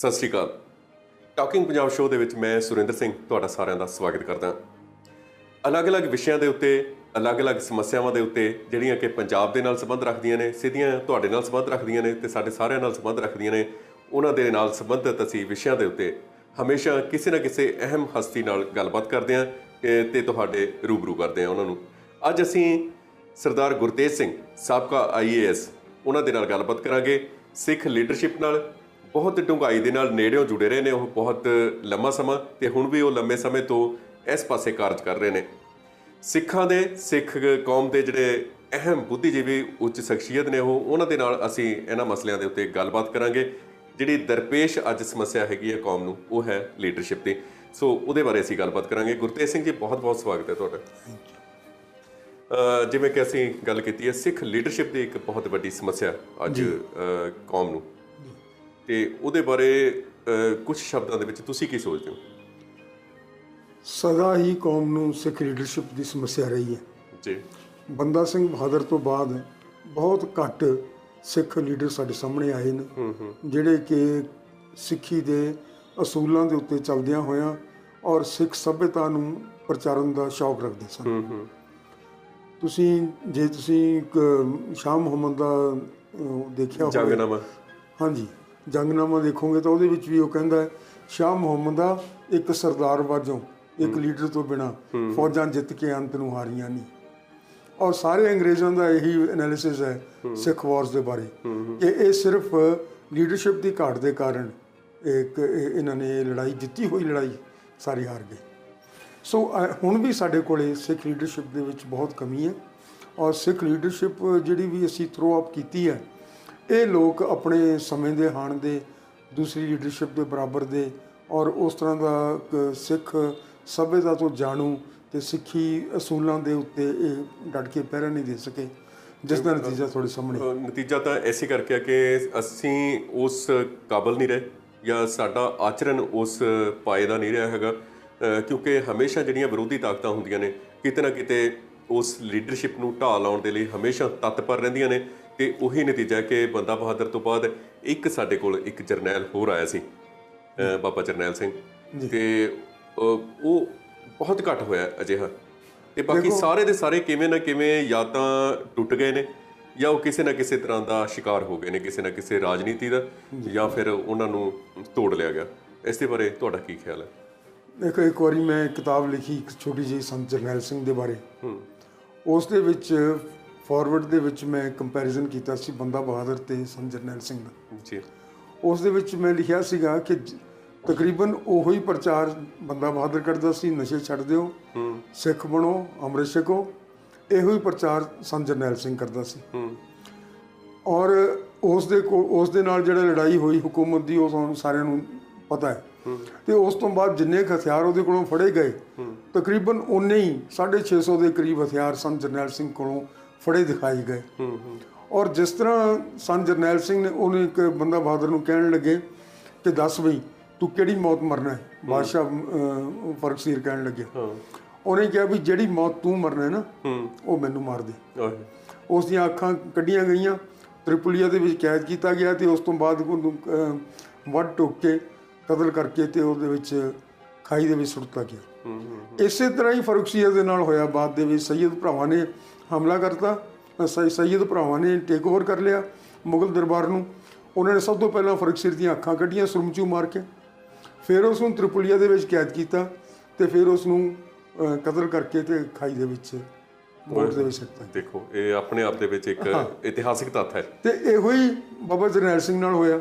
ਸਤਿ ਸ਼੍ਰੀ ਅਕਾਲ। Talking Punjab show ਦੇ ਵਿੱਚ ਮੈਂ ਸੁਰਿੰਦਰ ਸਿੰਘ ਤੁਹਾਡਾ ਸਾਰਿਆਂ ਦਾ ਸਵਾਗਤ ਕਰਦਾ। ਅਲੱਗ-ਅਲੱਗ ਵਿਸ਼ਿਆਂ ਦੇ ਉੱਤੇ, ਅਲੱਗ-ਅਲੱਗ ਸਮੱਸਿਆਵਾਂ ਦੇ ਉੱਤੇ ਜਿਹੜੀਆਂ ਕਿ ਪੰਜਾਬ ਦੇ ਨਾਲ ਸੰਬੰਧ ਰੱਖਦੀਆਂ ਨੇ, ਸਿੱਧੀਆਂ ਤੁਹਾਡੇ ਨਾਲ ਸੰਬੰਧ ਰੱਖਦੀਆਂ ਨੇ ਤੇ ਸਾਡੇ ਸਾਰਿਆਂ ਨਾਲ ਸੰਬੰਧ ਰੱਖਦੀਆਂ ਨੇ, ਉਹਨਾਂ ਦੇ ਨਾਲ ਸੰਬੰਧਿਤ ਅਸੀਂ ਵਿਸ਼ਿਆਂ ਦੇ ਉੱਤੇ ਹਮੇਸ਼ਾ ਕਿਸੇ ਨਾ ਕਿਸੇ ਅਹਿਮ ਹਸਤੀ ਨਾਲ ਗੱਲਬਾਤ ਕਰਦੇ ਹਾਂ ਤੇ ਤੁਹਾਡੇ ਰੂਬਰੂ ਕਰਦੇ ਹਾਂ ਉਹਨਾਂ ਨੂੰ। ਅੱਜ ਅਸੀਂ ਸਰਦਾਰ ਗੁਰਤੇਜ ਸਿੰਘ ਸਾਬਕਾ IAS ਉਹਨਾਂ ਦੇ ਨਾਲ ਗੱਲਬਾਤ ਕਰਾਂਗੇ। ਸਿੱਖ ਲੀਡਰਸ਼ਿਪ ਨਾਲ ਬਹੁਤ ਡੂੰਘਾਈ ਦੇ ਨਾਲ ਨੇੜਿਓਂ ਜੁੜੇ ਰਹੇ ਨੇ ਉਹ ਬਹੁਤ ਲੰਮਾ ਸਮਾਂ, ਤੇ ਹੁਣ ਵੀ ਉਹ ਲੰਮੇ ਸਮੇਂ ਤੋਂ ਇਸ ਪਾਸੇ ਕਾਰਜ ਕਰ ਰਹੇ ਨੇ। ਸਿੱਖਾਂ ਦੇ, ਸਿੱਖ ਕੌਮ ਦੇ ਜਿਹੜੇ ਅਹਿਮ ਬੁੱਧੀਜੀਵੀ ਉੱਚ ਸ਼ਖਸੀਅਤ ਨੇ ਉਹਨਾਂ ਦੇ ਨਾਲ ਅਸੀਂ ਇਹਨਾਂ ਮਸਲਿਆਂ ਦੇ ਉੱਤੇ ਗੱਲਬਾਤ ਕਰਾਂਗੇ। ਜਿਹੜੀ ਦਰਪੇਸ਼ ਅੱਜ ਸਮੱਸਿਆ ਹੈਗੀ ਹੈ ਕੌਮ ਨੂੰ, ਉਹ ਹੈ ਲੀਡਰਸ਼ਿਪ ਦੀ। ਸੋ ਉਹਦੇ ਬਾਰੇ ਅਸੀਂ ਗੱਲਬਾਤ ਕਰਾਂਗੇ। ਗੁਰਤੇਜ ਸਿੰਘ ਜੀ, ਬਹੁਤ ਬਹੁਤ ਸਵਾਗਤ ਹੈ ਤੁਹਾਡਾ। ਜਿਵੇਂ ਕਿ ਅਸੀਂ ਗੱਲ ਕੀਤੀ ਹੈ, ਸਿੱਖ ਲੀਡਰਸ਼ਿਪ ਦੀ ਇੱਕ ਬਹੁਤ ਵੱਡੀ ਸਮੱਸਿਆ ਅੱਜ ਕੌਮ ਨੂੰ, ਤੇ ਉਹਦੇ ਬਾਰੇ ਕੁਝ ਸ਼ਬਦਾਂ ਦੇ ਵਿੱਚ ਤੁਸੀਂ ਕੀ ਸੋਚਦੇ ਹੋ? ਸਦਾ ਹੀ ਕੌਮ ਨੂੰ ਸਿੱਖ ਲੀਡਰਸ਼ਿਪ ਦੀ ਸਮੱਸਿਆ ਰਹੀ ਹੈ ਜੀ। ਬੰਦਾ ਸਿੰਘ ਬਹਾਦਰ ਤੋਂ ਬਾਅਦ ਬਹੁਤ ਘੱਟ ਸਿੱਖ ਲੀਡਰ ਸਾਡੇ ਸਾਹਮਣੇ ਆਏ ਨੇ ਜਿਹੜੇ ਕਿ ਸਿੱਖੀ ਦੇ ਅਸੂਲਾਂ ਦੇ ਉੱਤੇ ਚੱਲਦਿਆਂ ਹੋਇਆਂ ਔਰ ਸਿੱਖ ਸੱਭਿਅਤਾ ਨੂੰ ਪ੍ਰਚਾਰਨ ਦਾ ਸ਼ੌਕ ਰੱਖਦੇ ਸਨ। ਜੇ ਤੁਸੀਂ ਸ਼ਾਹ ਮੁਹੰਮਦ ਦਾ ਦੇਖਿਆ ਹੋਵੇ, ਜੰਗਨਾਮਾ, ਹਾਂਜੀ, ਜੰਗਨਾਮਾ ਦੇਖੋਗੇ ਤਾਂ ਉਹਦੇ ਵਿੱਚ ਵੀ ਉਹ ਕਹਿੰਦਾ ਹੈ, ਸ਼ਾਹ ਮੁਹੰਮਦ ਦਾ ਇੱਕ ਸਰਦਾਰ ਵਜੋਂ ਇੱਕ ਲੀਡਰ ਤੋਂ ਬਿਨਾਂ ਫੌਜਾਂ ਜਿੱਤ ਕੇ ਅੰਤ ਨੂੰ ਹਾਰੀਆਂ ਨਹੀਂ। ਔਰ ਸਾਰੇ ਅੰਗਰੇਜ਼ਾਂ ਦਾ ਇਹੀ ਐਨਾਲਿਸਿਸ ਹੈ ਸਿੱਖ ਵਾਰਸ ਦੇ ਬਾਰੇ ਕਿ ਇਹ ਸਿਰਫ ਲੀਡਰਸ਼ਿਪ ਦੀ ਘਾਟ ਦੇ ਕਾਰਨ ਇਹਨਾਂ ਨੇ ਇਹ ਲੜਾਈ, ਜਿੱਤੀ ਹੋਈ ਲੜਾਈ ਸਾਰੀ ਹਾਰ ਗਏ। ਸੋ ਹੁਣ ਵੀ ਸਾਡੇ ਕੋਲੇ ਸਿੱਖ ਲੀਡਰਸ਼ਿਪ ਦੇ ਵਿੱਚ ਬਹੁਤ ਕਮੀ ਹੈ। ਔਰ ਸਿੱਖ ਲੀਡਰਸ਼ਿਪ ਜਿਹੜੀ ਵੀ ਅਸੀਂ ਥਰੋ ਅਪ ਕੀਤੀ ਹੈ, ਇਹ ਲੋਕ ਆਪਣੇ ਸਮੇਂ ਦੇ ਹਾਣ ਦੇ ਦੂਸਰੀ ਲੀਡਰਸ਼ਿਪ ਦੇ ਬਰਾਬਰ ਦੇ ਔਰ ਉਸ ਤਰ੍ਹਾਂ ਦਾ ਸਿੱਖ ਸੱਭਿਅਤਾ ਤੋਂ ਜਾਣੂ ਤੇ ਸਿੱਖੀ ਅਸੂਲਾਂ ਦੇ ਉੱਤੇ ਇਹ ਡਟ ਕੇ ਪਹਿਰਾ ਨਹੀਂ ਦੇ ਸਕੇ, ਜਿਸ ਦਾ ਨਤੀਜਾ ਤੁਹਾਡੇ ਸਾਹਮਣੇ। ਨਤੀਜਾ ਤਾਂ ਐਸੇ ਕਰਕੇ ਕਿ ਅਸੀਂ ਉਸ ਕਾਬਲ ਨਹੀਂ ਰਹੇ ਜਾਂ ਸਾਡਾ ਆਚਰਣ ਉਸ ਪਾਏ ਦਾ ਨਹੀਂ ਰਿਹਾ ਹੈਗਾ, ਕਿਉਂਕਿ ਹਮੇਸ਼ਾ ਜਿਹੜੀਆਂ ਵਿਰੋਧੀ ਤਾਕਤਾਂ ਹੁੰਦੀਆਂ ਨੇ ਕਿਤੇ ਨਾ ਕਿਤੇ ਉਸ ਲੀਡਰਸ਼ਿਪ ਨੂੰ ਢਾਹ ਲਾਉਣ ਦੇ ਲਈ ਹਮੇਸ਼ਾ ਤਤਪਰ ਰਹਿੰਦੀਆਂ ਨੇ। ਤੇ ਉਹੀ ਨਤੀਜਾ ਕਿ ਬੰਦਾ ਬਹਾਦਰ ਤੋਂ ਬਾਅਦ ਇੱਕ ਸਾਡੇ ਕੋਲ ਇੱਕ ਜਰਨੈਲ ਹੋਰ ਆਇਆ ਸੀ, ਬਾਬਾ ਜਰਨੈਲ ਸਿੰਘ, ਤੇ ਉਹ ਬਹੁਤ ਘੱਟ ਹੋਇਆ ਅਜਿਹਾ। ਤੇ ਬਾਕੀ ਸਾਰੇ ਦੇ ਸਾਰੇ ਕਿਵੇਂ ਨਾ ਕਿਵੇਂ ਜਾਂ ਤਾਂ ਟੁੱਟ ਗਏ ਨੇ ਜਾਂ ਉਹ ਕਿਸੇ ਨਾ ਕਿਸੇ ਤਰ੍ਹਾਂ ਦਾ ਸ਼ਿਕਾਰ ਹੋ ਗਏ ਨੇ, ਕਿਸੇ ਨਾ ਕਿਸੇ ਰਾਜਨੀਤੀ ਦਾ, ਜਾਂ ਫਿਰ ਉਹਨਾਂ ਨੂੰ ਤੋੜ ਲਿਆ ਗਿਆ। ਇਸ ਦੇ ਬਾਰੇ ਤੁਹਾਡਾ ਕੀ ਖਿਆਲ ਹੈ? ਦੇਖੋ, ਇੱਕ ਵਾਰੀ ਮੈਂ ਕਿਤਾਬ ਲਿਖੀ ਇੱਕ ਛੋਟੀ ਜਿਹੀ ਸੰਤ ਜਰਨੈਲ ਸਿੰਘ ਦੇ ਬਾਰੇ। ਉਸ ਦੇ ਵਿੱਚ ਫਾਰਵਰਡ ਦੇ ਵਿੱਚ ਮੈਂ ਕੰਪੈਰੀਜ਼ਨ ਕੀਤਾ ਸੀ ਬੰਦਾ ਬਹਾਦਰ ਤੇ ਸੰਤ ਜਰਨੈਲ ਸਿੰਘ ਦਾ ਜੀ। ਉਸ ਦੇ ਵਿੱਚ ਮੈਂ ਲਿਖਿਆ ਸੀਗਾ ਕਿ ਤਕਰੀਬਨ ਉਹੋ ਹੀ ਪ੍ਰਚਾਰ ਬੰਦਾ ਬਹਾਦਰ ਕਰਦਾ ਸੀ, ਨਸ਼ੇ ਛੱਡ ਦਿਓ, ਸਿੱਖ ਬਣੋ, ਅੰਮ੍ਰਿਤ ਛਕੋ। ਇਹੋ ਹੀ ਪ੍ਰਚਾਰ ਸੰਤ ਜਰਨੈਲ ਸਿੰਘ ਕਰਦਾ ਸੀ। ਔਰ ਉਸ ਦੇ ਨਾਲ ਜਿਹੜਾ ਲੜਾਈ ਹੋਈ ਹੁਕੂਮਤ ਦੀ, ਉਹ ਸਾਨੂੰ ਸਾਰਿਆਂ ਨੂੰ ਪਤਾ ਹੈ। ਤੇ ਉਸ ਤੋਂ ਬਾਅਦ ਜਿੰਨੇ ਕੁ ਹਥਿਆਰ ਉਹਦੇ ਕੋਲੋਂ ਫੜੇ ਗਏ, ਤਕਰੀਬਨ ਉਨੇ ਹੀ 650 ਦੇ ਕਰੀਬ ਹਥਿਆਰ ਸੰਤ ਜਰਨੈਲ ਸਿੰਘ ਕੋਲੋਂ ਫੜੇ ਦਿਖਾਏ ਗਏ। ਔਰ ਜਿਸ ਤਰ੍ਹਾਂ ਸੰਤ ਜਰਨੈਲ ਸਿੰਘ ਨੇ ਉਹਨੇ ਇੱਕ ਬੰਦਾ ਬਹਾਦਰ ਨੂੰ ਕਹਿਣ ਲੱਗੇ ਕਿ ਦੱਸ ਬਈ ਤੂੰ ਕਿਹੜੀ ਮੌਤ ਮਰਨਾ ਹੈ, ਬਾਦਸ਼ਾਹ ਫਰਕਸੀਰ ਕਹਿਣ ਲੱਗੇ। ਉਹਨੇ ਕਿਹਾ ਵੀ ਜਿਹੜੀ ਮੌਤ ਤੂੰ ਮਰਨਾ ਹੈ ਨਾ, ਉਹ ਮੈਨੂੰ ਮਾਰ ਦੇ। ਉਸ ਦੀਆਂ ਅੱਖਾਂ ਕੱਢੀਆਂ ਗਈਆਂ, ਤ੍ਰਿਪੋਲੀਆ ਦੇ ਵਿੱਚ ਕੈਦ ਕੀਤਾ ਗਿਆ ਤੇ ਉਸ ਤੋਂ ਬਾਅਦ ਉਹਨੂੰ ਵੱਢ ਟੋਕ ਕੇ ਕਤਲ ਕਰਕੇ ਤੇ ਉਹਦੇ ਵਿੱਚ ਖਾਈ ਦੇ ਵਿੱਚ ਸੁੱਟਤਾ ਗਿਆ। ਇਸੇ ਤਰ੍ਹਾਂ ਹੀ ਫਰਕਸੀਰ ਦੇ ਨਾਲ ਹੋਇਆ। ਬਾਅਦ ਦੇ ਵਿੱਚ ਸੈਯਦ ਭਰਾਵਾਂ ਨੇ ਹਮਲਾ ਕਰਤਾ, ਸੈਯਦ ਭਰਾਵਾਂ ਨੇ ਟੇਕ ਓਵਰ ਕਰ ਲਿਆ ਮੁਗਲ ਦਰਬਾਰ ਨੂੰ। ਉਹਨਾਂ ਨੇ ਸਭ ਤੋਂ ਪਹਿਲਾਂ ਫਰਕਸੀਰ ਦੀਆਂ ਅੱਖਾਂ ਕੱਢੀਆਂ ਸੁਰਮਚੂ ਮਾਰ ਕੇ, ਫਿਰ ਉਸ ਨੂੰ ਤ੍ਰਿਪੋਲੀਆ ਦੇ ਵਿੱਚ ਕੈਦ ਕੀਤਾ ਤੇ ਫਿਰ ਉਸ ਨੂੰ ਕਤਲ ਕਰਕੇ ਤੇ ਖਾਈ ਦੇ ਵਿੱਚ ਮੋਟ ਦੇ ਵਿੱਚ ਸੁੱਟਤਾ। ਦੇਖੋ, ਇਹ ਆਪਣੇ ਆਪ ਦੇ ਵਿੱਚ ਇੱਕ ਇਤਿਹਾਸਿਕ ਤੱਥ ਹੈ। ਤੇ ਇਹੋ ਹੀ ਬਾਬਾ ਜਰਨੈਲ ਸਿੰਘ ਨਾਲ ਹੋਇਆ।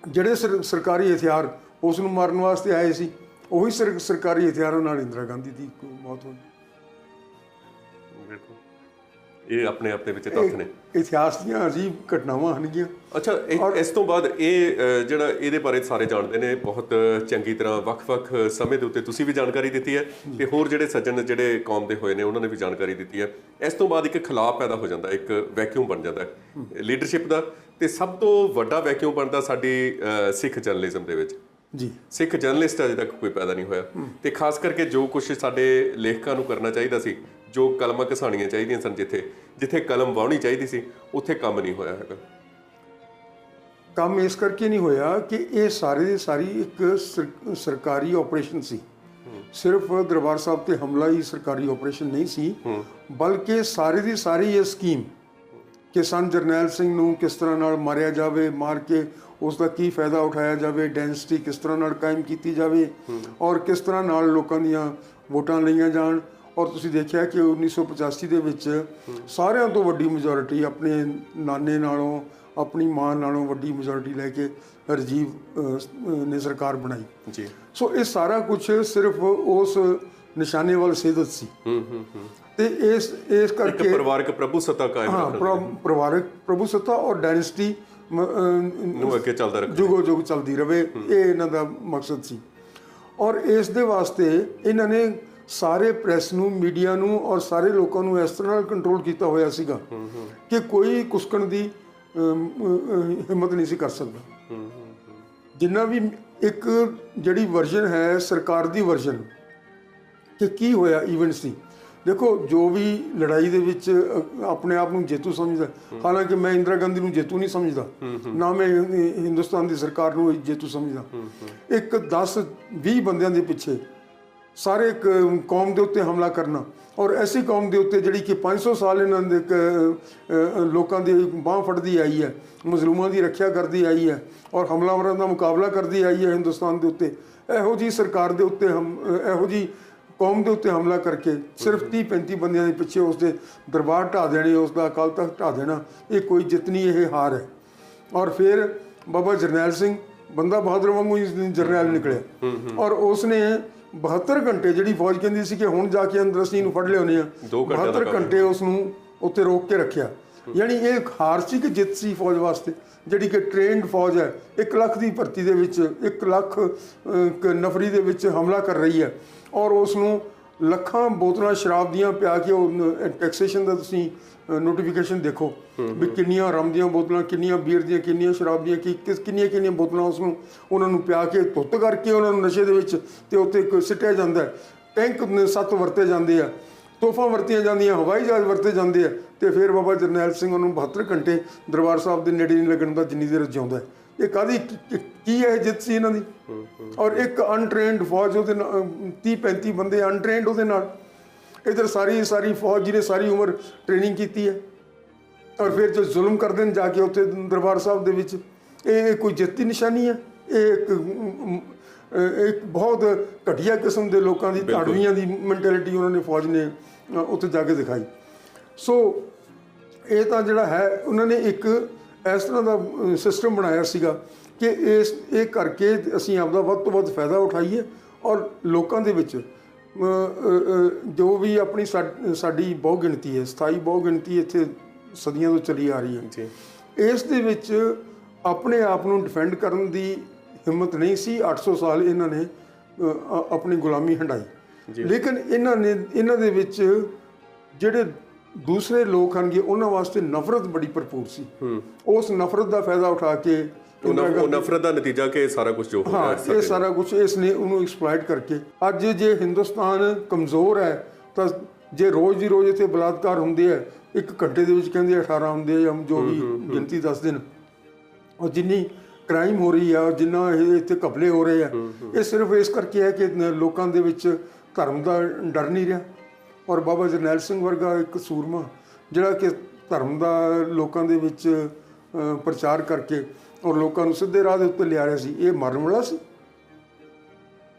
ਜਿਹੜੇ ਸਰਕਾਰੀ ਹਥਿਆਰ ਉਸ ਨੂੰ ਮਾਰਨ ਵਾਸਤੇ ਆਏ ਸੀ, ਉਹੀ ਸਰਕਾਰੀ ਹਥਿਆਰਾਂ ਨਾਲ ਇੰਦਰਾ ਗਾਂਧੀ ਦੀ ਮੌਤ ਹੋਈ। ਇਹ ਆਪਣੇ ਆਪ ਦੇ ਵਿੱਚ ਤੱਥ ਨੇ, ਇਤਿਹਾਸ ਦੀਆਂ ਅਜੀਬ ਘਟਨਾਵਾਂ ਹਨਗੀਆਂ। ਅੱਛਾ, ਇਸ ਤੋਂ ਬਾਅਦ ਇਹ ਜਿਹੜਾ ਇਹਦੇ ਬਾਰੇ ਸਾਰੇ ਜਾਣਦੇ ਨੇ ਬਹੁਤ ਚੰਗੀ ਤਰ੍ਹਾਂ, ਵੱਖ-ਵੱਖ ਸਮੇਂ ਦੇ ਉੱਤੇ ਤੁਸੀਂ ਵੀ ਜਾਣਕਾਰੀ ਦਿੱਤੀ ਹੈ ਤੇ ਹੋਰ ਜਿਹੜੇ ਸੱਜਣ ਜਿਹੜੇ ਕੌਮ ਦੇ ਹੋਏ ਨੇ ਉਹਨਾਂ ਨੇ ਵੀ ਜਾਣਕਾਰੀ ਦਿੱਤੀ ਹੈ। ਇਸ ਤੋਂ ਬਾਅਦ ਇੱਕ ਖਿਲਾਫ ਪੈਦਾ ਹੋ ਜਾਂਦਾ, ਇੱਕ ਵੈਕਿਊਮ ਬਣ ਜਾਂਦਾ ਲੀਡਰਸ਼ਿਪ ਦਾ, ਤੇ ਸਭ ਤੋਂ ਵੱਡਾ ਵੈਕਿਊਮ ਬਣਦਾ ਸਾਡੀ ਸਿੱਖ ਜਰਨਲਿਜ਼ਮ ਦੇ ਵਿੱਚ। ਜੀ, ਸਿੱਖ ਜਰਨਲਿਸਟ ਅਜੇ ਤੱਕ ਕੋਈ ਪੈਦਾ ਨਹੀਂ ਹੋਇਆ। ਤੇ ਖਾਸ ਕਰਕੇ ਜੋ ਕੁਛ ਸਾਡੇ ਲੇਖਕਾਂ ਨੂੰ ਕਰਨਾ ਚਾਹੀਦਾ ਸੀ, ਜੋ ਕਲਮਾਂ ਘਸਾਣੀਆਂ ਚਾਹੀਦੀਆਂ ਸਨ, ਜਿੱਥੇ ਕਲਮ ਵਾਹੁਣੀ ਚਾਹੀਦੀ ਸੀ, ਉੱਥੇ ਕੰਮ ਨਹੀਂ ਹੋਇਆ ਹੈਗਾ। ਕੰਮ ਇਸ ਕਰਕੇ ਨਹੀਂ ਹੋਇਆ ਕਿ ਇਹ ਸਾਰੇ ਦੀ ਸਾਰੀ ਇੱਕ ਸਰਕਾਰੀ ਆਪਰੇਸ਼ਨ ਸੀ। ਸਿਰਫ ਦਰਬਾਰ ਸਾਹਿਬ ਤੇ ਹਮਲਾ ਹੀ ਸਰਕਾਰੀ ਆਪਰੇਸ਼ਨ ਨਹੀਂ ਸੀ, ਬਲਕਿ ਸਾਰੀ ਦੀ ਸਾਰੀ ਇਹ ਸਕੀਮ ਕਿ ਸੰਤ ਜਰਨੈਲ ਸਿੰਘ ਨੂੰ ਕਿਸ ਤਰ੍ਹਾਂ ਨਾਲ ਮਾਰਿਆ ਜਾਵੇ, ਮਾਰ ਕੇ ਉਸ ਦਾ ਕੀ ਫਾਇਦਾ ਉਠਾਇਆ ਜਾਵੇ, ਡੈਂਸਿਟੀ ਕਿਸ ਤਰ੍ਹਾਂ ਨਾਲ ਕਾਇਮ ਕੀਤੀ ਜਾਵੇ ਔਰ ਕਿਸ ਤਰ੍ਹਾਂ ਨਾਲ ਲੋਕਾਂ ਦੀਆਂ ਵੋਟਾਂ ਲਈਆਂ ਜਾਣ। ਔਰ ਤੁਸੀਂ ਦੇਖਿਆ ਕਿ 1985 ਦੇ ਵਿੱਚ ਸਾਰਿਆਂ ਤੋਂ ਵੱਡੀ ਮੈਜੋਰਿਟੀ ਆਪਣੇ ਨਾਨੇ ਨਾਲੋਂ, ਆਪਣੀ ਮਾਂ ਨਾਲੋਂ ਵੱਡੀ ਮੈਜੋਰਿਟੀ ਲੈ ਕੇ ਰਾਜੀਵ ਨੇ ਸਰਕਾਰ ਬਣਾਈ ਜੀ। ਸੋ ਇਹ ਸਾਰਾ ਕੁਝ ਸਿਰਫ ਉਸ ਨਿਸ਼ਾਨੇ ਵੱਲ ਸੇਧਤ ਸੀ। ਤੇ ਇਸ ਕਰਕੇ ਪਰਿਵਾਰਕ ਪ੍ਰਭੂ ਸੱਤਾ ਕਾਇਮ ਰੱਖਣਾ, ਪਰਿਵਾਰਕ ਪ੍ਰਭੂ ਸੱਤਾ ਔਰ ਡਾਇਨੈਸਟੀ ਨੂੰ ਅੱਗੇ ਚੱਲਦਾ ਰੱਖਣਾ, ਜੁਗੋ ਜੁਗ ਚੱਲਦੀ ਰਵੇ, ਇਹ ਇਹਨਾਂ ਦਾ ਮਕਸਦ ਸੀ। ਔਰ ਇਸ ਦੇ ਵਾਸਤੇ ਇਹਨਾਂ ਨੇ ਸਾਰੇ ਪ੍ਰੈਸ ਨੂੰ, ਮੀਡੀਆ ਨੂੰ ਔਰ ਸਾਰੇ ਲੋਕਾਂ ਨੂੰ ਇਸ ਤਰ੍ਹਾਂ ਨਾਲ ਕੰਟਰੋਲ ਕੀਤਾ ਹੋਇਆ ਸੀਗਾ ਕਿ ਕੋਈ ਕੁਸਕਣ ਦੀ ਹਿੰਮਤ ਨਹੀਂ ਸੀ ਕਰ ਸਕਦਾ। ਜਿੰਨਾ ਵੀ ਇੱਕ ਜਿਹੜੀ ਵਰਜਨ ਹੈ ਸਰਕਾਰ ਦੀ ਵਰਜਨ ਕਿ ਕੀ ਹੋਇਆ ਇਵੈਂਟ ਸੀ, ਦੇਖੋ ਜੋ ਵੀ ਲੜਾਈ ਦੇ ਵਿੱਚ ਆਪਣੇ ਆਪ ਨੂੰ ਜੇਤੂ ਸਮਝਦਾ, ਹਾਲਾਂਕਿ ਮੈਂ ਇੰਦਰਾ ਗਾਂਧੀ ਨੂੰ ਜੇਤੂ ਨਹੀਂ ਸਮਝਦਾ, ਨਾ ਮੈਂ ਹਿੰਦੁਸਤਾਨ ਦੀ ਸਰਕਾਰ ਨੂੰ ਜੇਤੂ ਸਮਝਦਾ। ਇੱਕ 10-20 ਬੰਦਿਆਂ ਦੇ ਪਿੱਛੇ ਸਾਰੇ ਇੱਕ ਕੌਮ ਦੇ ਉੱਤੇ ਹਮਲਾ ਕਰਨਾ, ਔਰ ਐਸੀ ਕੌਮ ਦੇ ਉੱਤੇ ਜਿਹੜੀ ਕਿ 500 ਸਾਲ ਇਹਨਾਂ ਦੇ ਲੋਕਾਂ ਦੀ ਬਾਂਹ ਫੜਦੀ ਆਈ ਹੈ, ਮਜ਼ਲੂਮਾਂ ਦੀ ਰੱਖਿਆ ਕਰਦੀ ਆਈ ਹੈ ਔਰ ਹਮਲਾਵਰਾਂ ਦਾ ਮੁਕਾਬਲਾ ਕਰਦੀ ਆਈ ਹੈ ਹਿੰਦੁਸਤਾਨ ਦੇ ਉੱਤੇ, ਇਹੋ ਜਿਹੀ ਸਰਕਾਰ ਦੇ ਉੱਤੇ ਇਹੋ ਜਿਹੀ ਕੌਮ ਦੇ ਉੱਤੇ ਹਮਲਾ ਕਰਕੇ ਸਿਰਫ 30-35 ਬੰਦਿਆਂ ਦੇ ਪਿੱਛੇ ਉਸਦੇ ਦਰਬਾਰ ਢਾਹ ਦੇਣੇ, ਉਸਦਾ ਅਕਾਲ ਤਖਤ ਢਾਹ ਦੇਣਾ, ਇਹ ਕੋਈ ਜਿਤਨੀ ਇਹ ਹਾਰ ਹੈ। ਔਰ ਫਿਰ ਬਾਬਾ ਜਰਨੈਲ ਸਿੰਘ ਬੰਦਾ ਬਹਾਦਰ ਵਾਂਗੂ ਜਰਨੈਲ ਨਿਕਲਿਆ ਔਰ ਉਸਨੇ 72 ਘੰਟੇ ਜਿਹੜੀ ਫੌਜ ਕਹਿੰਦੀ ਸੀ ਕਿ ਹੁਣ ਜਾ ਕੇ ਅੰਦਰ ਅਸੀਂ ਨੂੰ ਫੜ ਲਿਆਉਂਦੇ ਆ, 72 ਘੰਟੇ ਉਸ ਨੂੰ ਉੱਤੇ ਰੋਕ ਕੇ ਰੱਖਿਆ। ਯਾਨੀ ਇਹ ਇੱਕ ਹਾਰ ਸੀ ਕਿ ਜਿੱਤ ਸੀ ਫੌਜ ਵਾਸਤੇ, ਜਿਹੜੀ ਕਿ ਟ੍ਰੇਨਡ ਫੌਜ ਹੈ, 1 ਲੱਖ ਦੀ ਭਰਤੀ ਦੇ ਵਿੱਚ 1 ਲੱਖ ਨਫਰੀ ਦੇ ਵਿੱਚ ਹਮਲਾ ਕਰ ਰਹੀ ਹੈ ਔਰ ਉਸ ਨੂੰ ਲੱਖਾਂ ਬੋਤਲਾਂ ਸ਼ਰਾਬ ਦੀਆਂ ਪਿਆ ਕੇ, ਉਹ ਟੈਕਸੇਸ਼ਨ ਦਾ ਤੁਸੀਂ ਨੋਟੀਫਿਕੇਸ਼ਨ ਦੇਖੋ ਵੀ ਕਿੰਨੀਆਂ ਰਮ ਦੀਆਂ ਬੋਤਲਾਂ, ਕਿੰਨੀਆਂ ਬੀਅਰ ਦੀਆਂ, ਕਿੰਨੀਆਂ ਸ਼ਰਾਬ ਦੀਆਂ, ਕਿੰਨੀਆਂ ਬੋਤਲਾਂ ਉਹਨਾਂ ਨੂੰ ਪਿਆ ਕੇ ਧੁੱਤ ਕਰਕੇ ਉਹਨਾਂ ਨੂੰ ਨਸ਼ੇ ਦੇ ਵਿੱਚ ਤੇ ਉੱਤੇ ਸਿੱਟਿਆ ਜਾਂਦਾ ਹੈ। ਟੈਂਕ 7 ਵਰਤੇ ਜਾਂਦੇ ਆ, ਤੋਹਫਾਂ ਵਰਤੀਆਂ ਜਾਂਦੀਆਂ, ਹਵਾਈ ਜਹਾਜ਼ ਵਰਤੇ ਜਾਂਦੇ ਆ, ਤੇ ਫਿਰ ਬਾਬਾ ਜਰਨੈਲ ਸਿੰਘ ਉਹਨੂੰ 72 ਘੰਟੇ ਦਰਬਾਰ ਸਾਹਿਬ ਦੇ ਨੇੜੇ ਨਹੀਂ ਲੱਗਣ ਦਾ ਜਿੰਨੀ ਦੇਰ ਜਿਉਂਦਾ। ਇਹ ਕਾਹਦੀ ਕੀ ਹੈ ਜਿੱਤ ਸੀ ਇਹਨਾਂ ਦੀ? ਔਰ ਇੱਕ ਅਨਟ੍ਰੇਨਡ ਫੌਜ ਉਹਦੇ ਨਾਲ, 30-35 ਬੰਦੇ ਅਨਟ੍ਰੇਨਡ ਉਹਦੇ ਨਾਲ, ਇੱਧਰ ਸਾਰੀ ਫੌਜ ਜਿਹਨੇ ਸਾਰੀ ਉਮਰ ਟ੍ਰੇਨਿੰਗ ਕੀਤੀ ਹੈ ਔਰ ਫਿਰ ਜੋ ਜ਼ੁਲਮ ਕਰਦੇ ਨੇ ਜਾ ਕੇ ਉੱਥੇ ਦਰਬਾਰ ਸਾਹਿਬ ਦੇ ਵਿੱਚ, ਇਹ ਕੋਈ ਜਿੱਤ ਦੀ ਨਿਸ਼ਾਨੀ ਹੈ? ਇਹ ਇੱਕ ਬਹੁਤ ਘਟੀਆ ਕਿਸਮ ਦੇ ਲੋਕਾਂ ਦੀ, ਧਾੜਵੀਆਂ ਦੀ ਮੈਂਟੈਲਿਟੀ ਉਹਨਾਂ ਨੇ ਫੌਜ ਨੇ ਉੱਥੇ ਜਾ ਕੇ ਦਿਖਾਈ। ਸੋ ਇਹ ਤਾਂ ਜਿਹੜਾ ਹੈ ਉਹਨਾਂ ਨੇ ਇੱਕ ਇਸ ਤਰ੍ਹਾਂ ਦਾ ਸਿਸਟਮ ਬਣਾਇਆ ਸੀਗਾ ਕਿ ਇਹ ਕਰਕੇ ਅਸੀਂ ਆਪਦਾ ਵੱਧ ਤੋਂ ਵੱਧ ਫਾਇਦਾ ਉਠਾਈਏ ਔਰ ਲੋਕਾਂ ਦੇ ਵਿੱਚ ਜੋ ਵੀ ਆਪਣੀ ਸਾਡੀ ਬਹੁ ਗਿਣਤੀ ਹੈ, ਸਥਾਈ ਬਹੁ ਗਿਣਤੀ ਇੱਥੇ ਸਦੀਆਂ ਤੋਂ ਚੱਲੀ ਆ ਰਹੀ ਹੈ, ਇਸ ਦੇ ਵਿੱਚ ਆਪਣੇ ਆਪ ਨੂੰ ਡਿਫੈਂਡ ਕਰਨ ਦੀ ਹਿੰਮਤ ਨਹੀਂ ਸੀ। 800 ਸਾਲ ਇਹਨਾਂ ਨੇ ਆਪਣੀ ਗੁਲਾਮੀ ਹੰਢਾਈ, ਲੇਕਿਨ ਇਹਨਾਂ ਦੇ ਵਿੱਚ ਜਿਹੜੇ ਦੂਸਰੇ ਲੋਕ ਹਨਗੇ ਉਹਨਾਂ ਵਾਸਤੇ ਨਫ਼ਰਤ ਬੜੀ ਭਰਪੂਰ ਸੀ। ਉਸ ਨਫ਼ਰਤ ਦਾ ਫਾਇਦਾ ਉਠਾ ਕੇ, ਉਹ ਨਫ਼ਰਤ ਦਾ ਨਤੀਜਾ ਕਿ ਸਾਰਾ ਕੁਝ ਜੋ ਹੋਇਆ, ਇਹ ਸਾਰਾ ਕੁਝ ਇਸ ਨੇ ਉਹਨੂੰ ਐਕਸਪਲੋਇਟ ਕਰਕੇ, ਅੱਜ ਜੇ ਹਿੰਦੁਸਤਾਨ ਕਮਜ਼ੋਰ ਹੈ ਤਾਂ ਜੇ ਰੋਜ਼ ਦੀ ਰੋਜ਼ ਇੱਥੇ ਬਲਾਤਕਾਰ ਹੁੰਦੇ ਆ, 1 ਘੰਟੇ ਦੇ ਵਿੱਚ ਕਹਿੰਦੇ 18 ਹੁੰਦੇ ਆ ਜਾਂ ਜੋ ਵੀ ਗਿਣਤੀ ਦੱਸਦੇ ਨੇ, ਔਰ ਜਿੰਨੀ ਕ੍ਰਾਈਮ ਹੋ ਰਹੀ ਆ, ਜਿੰਨਾ ਇਹ ਇੱਥੇ ਘਪਲੇ ਹੋ ਰਹੇ ਆ, ਇਹ ਸਿਰਫ ਇਸ ਕਰਕੇ ਹੈ ਕਿ ਲੋਕਾਂ ਦੇ ਵਿੱਚ ਧਰਮ ਦਾ ਡਰ ਨਹੀਂ ਰਿਹਾ। ਔਰ ਬਾਬਾ ਜਰਨੈਲ ਸਿੰਘ ਵਰਗਾ ਇੱਕ ਸੂਰਮਾ ਜਿਹੜਾ ਕਿ ਧਰਮ ਦਾ ਲੋਕਾਂ ਦੇ ਵਿੱਚ ਪ੍ਰਚਾਰ ਕਰਕੇ ਔਰ ਲੋਕਾਂ ਨੂੰ ਸਿੱਧੇ ਰਾਹ ਦੇ ਉੱਤੇ ਲਿਆ ਰਿਹਾ ਸੀ, ਇਹ ਮਰਨ ਵਾਲਾ ਸੀ।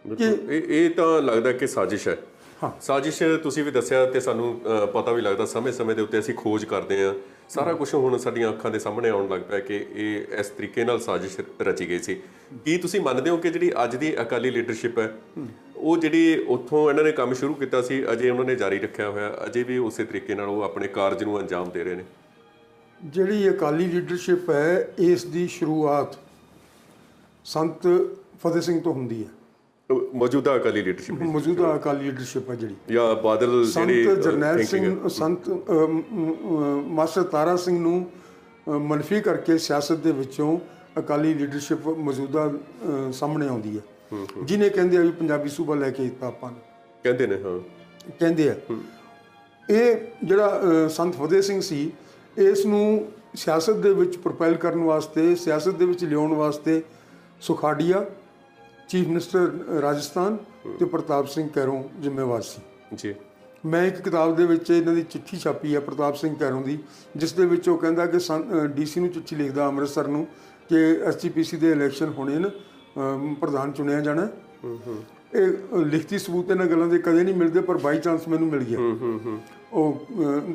ਇਹ ਤਾਂ ਲੱਗਦਾ ਕਿ ਸਾਜ਼ਿਸ਼ ਹੈ। ਸਾਜ਼ਿਸ਼ ਤੁਸੀਂ ਵੀ ਦੱਸਿਆ ਤੇ ਸਾਨੂੰ ਪਤਾ ਵੀ ਲੱਗਦਾ, ਸਮੇਂ ਦੇ ਉੱਤੇ ਅਸੀਂ ਖੋਜ ਕਰਦੇ ਹਾਂ, ਸਾਰਾ ਕੁਝ ਹੁਣ ਸਾਡੀਆਂ ਅੱਖਾਂ ਦੇ ਸਾਹਮਣੇ ਆਉਣ ਲੱਗ ਪਿਆ ਕਿ ਇਹ ਇਸ ਤਰੀਕੇ ਨਾਲ ਸਾਜ਼ਿਸ਼ ਰਚੀ ਗਈ ਸੀ। ਕੀ ਤੁਸੀਂ ਮੰਨਦੇ ਹੋ ਕਿ ਜਿਹੜੀ ਅੱਜ ਦੀ ਅਕਾਲੀ ਲੀਡਰਸ਼ਿਪ ਹੈ, ਉਹ ਜਿਹੜੀ ਉੱਥੋਂ ਇਹਨਾਂ ਨੇ ਕੰਮ ਸ਼ੁਰੂ ਕੀਤਾ ਸੀ, ਅਜੇ ਉਹਨਾਂ ਨੇ ਜਾਰੀ ਰੱਖਿਆ ਹੋਇਆ, ਅਜੇ ਵੀ ਉਸੇ ਤਰੀਕੇ ਨਾਲ ਉਹ ਆਪਣੇ ਕਾਰਜ ਨੂੰ ਅੰਜਾਮ ਦੇ ਰਹੇ ਨੇ? ਜਿਹੜੀ ਅਕਾਲੀ ਲੀਡਰਸ਼ਿਪ ਹੈ, ਇਸ ਦੀ ਸ਼ੁਰੂਆਤ ਸੰਤ ਫਤਿਹ ਸਿੰਘ ਤੋਂ ਹੁੰਦੀ ਹੈ। ਮੌਜੂਦਾ ਅਕਾਲੀ ਲੀਡਰਸ਼ਿਪ, ਮੌਜੂਦਾ ਅਕਾਲੀ ਲੀਡਰਸ਼ਿਪ ਹੈ ਜਿਹੜੀ, ਜਾਂ ਬਾਦਲ, ਸੰਤ ਜਰਨੈਲ ਸਿੰਘ, ਸੰਤ ਮਾਸਟਰ ਤਾਰਾ ਸਿੰਘ ਨੂੰ ਮਨਫੀ ਕਰਕੇ ਸਿਆਸਤ ਦੇ ਵਿੱਚੋਂ ਅਕਾਲੀ ਲੀਡਰਸ਼ਿਪ ਮੌਜੂਦਾ ਸਾਹਮਣੇ ਆਉਂਦੀ ਹੈ। ਜਿਹਨੇ ਕਹਿੰਦੇ ਆ ਵੀ ਪੰਜਾਬੀ ਸੂਬਾ ਲੈ ਕੇ ਦਿੱਤਾ ਆਪਾਂ ਨੂੰ, ਕਹਿੰਦੇ ਨੇ, ਹਾਂ ਕਹਿੰਦੇ ਆ। ਇਹ ਜਿਹੜਾ ਸੰਤ ਫਤਿਹ ਸਿੰਘ ਸੀ, ਇਸ ਨੂੰ ਸਿਆਸਤ ਦੇ ਵਿੱਚ ਪ੍ਰੋਪੈਲ ਕਰਨ ਵਾਸਤੇ, ਸਿਆਸਤ ਦੇ ਵਿੱਚ ਲਿਆਉਣ ਵਾਸਤੇ ਸੁਖਾੜੀਆ, ਚੀਫ ਮਿਨਿਸਟਰ ਰਾਜਸਥਾਨ ਤੇ ਪ੍ਰਤਾਪ ਸਿੰਘ ਕੈਰੋਂ ਜ਼ਿੰਮੇਵਾਰ ਸੀ ਜੀ। ਮੈਂ ਇੱਕ ਕਿਤਾਬ ਦੇ ਵਿੱਚ ਇਹਨਾਂ ਦੀ ਚਿੱਠੀ ਛਾਪੀ ਹੈ ਪ੍ਰਤਾਪ ਸਿੰਘ ਕੈਰੋਂ ਦੀ, ਜਿਸ ਦੇ ਵਿੱਚ ਉਹ ਕਹਿੰਦਾ ਕਿ DC ਨੂੰ ਚਿੱਠੀ ਲਿਖਦਾ ਅੰਮ੍ਰਿਤਸਰ ਨੂੰ ਕਿ SGPC ਦੇ ਇਲੈਕਸ਼ਨ ਹੋਣੇ ਨੇ, ਪ੍ਰਧਾਨ ਚੁਣਿਆ ਜਾਣਾ। ਇਹ ਲਿਖਤੀ ਸਬੂਤ ਇਹਨਾਂ ਗੱਲਾਂ ਦੇ ਕਦੇ ਨਹੀਂ ਮਿਲਦੇ, ਪਰ ਬਾਈ ਚਾਂਸ ਮੈਨੂੰ ਮਿਲ ਗਿਆ। ਉਹ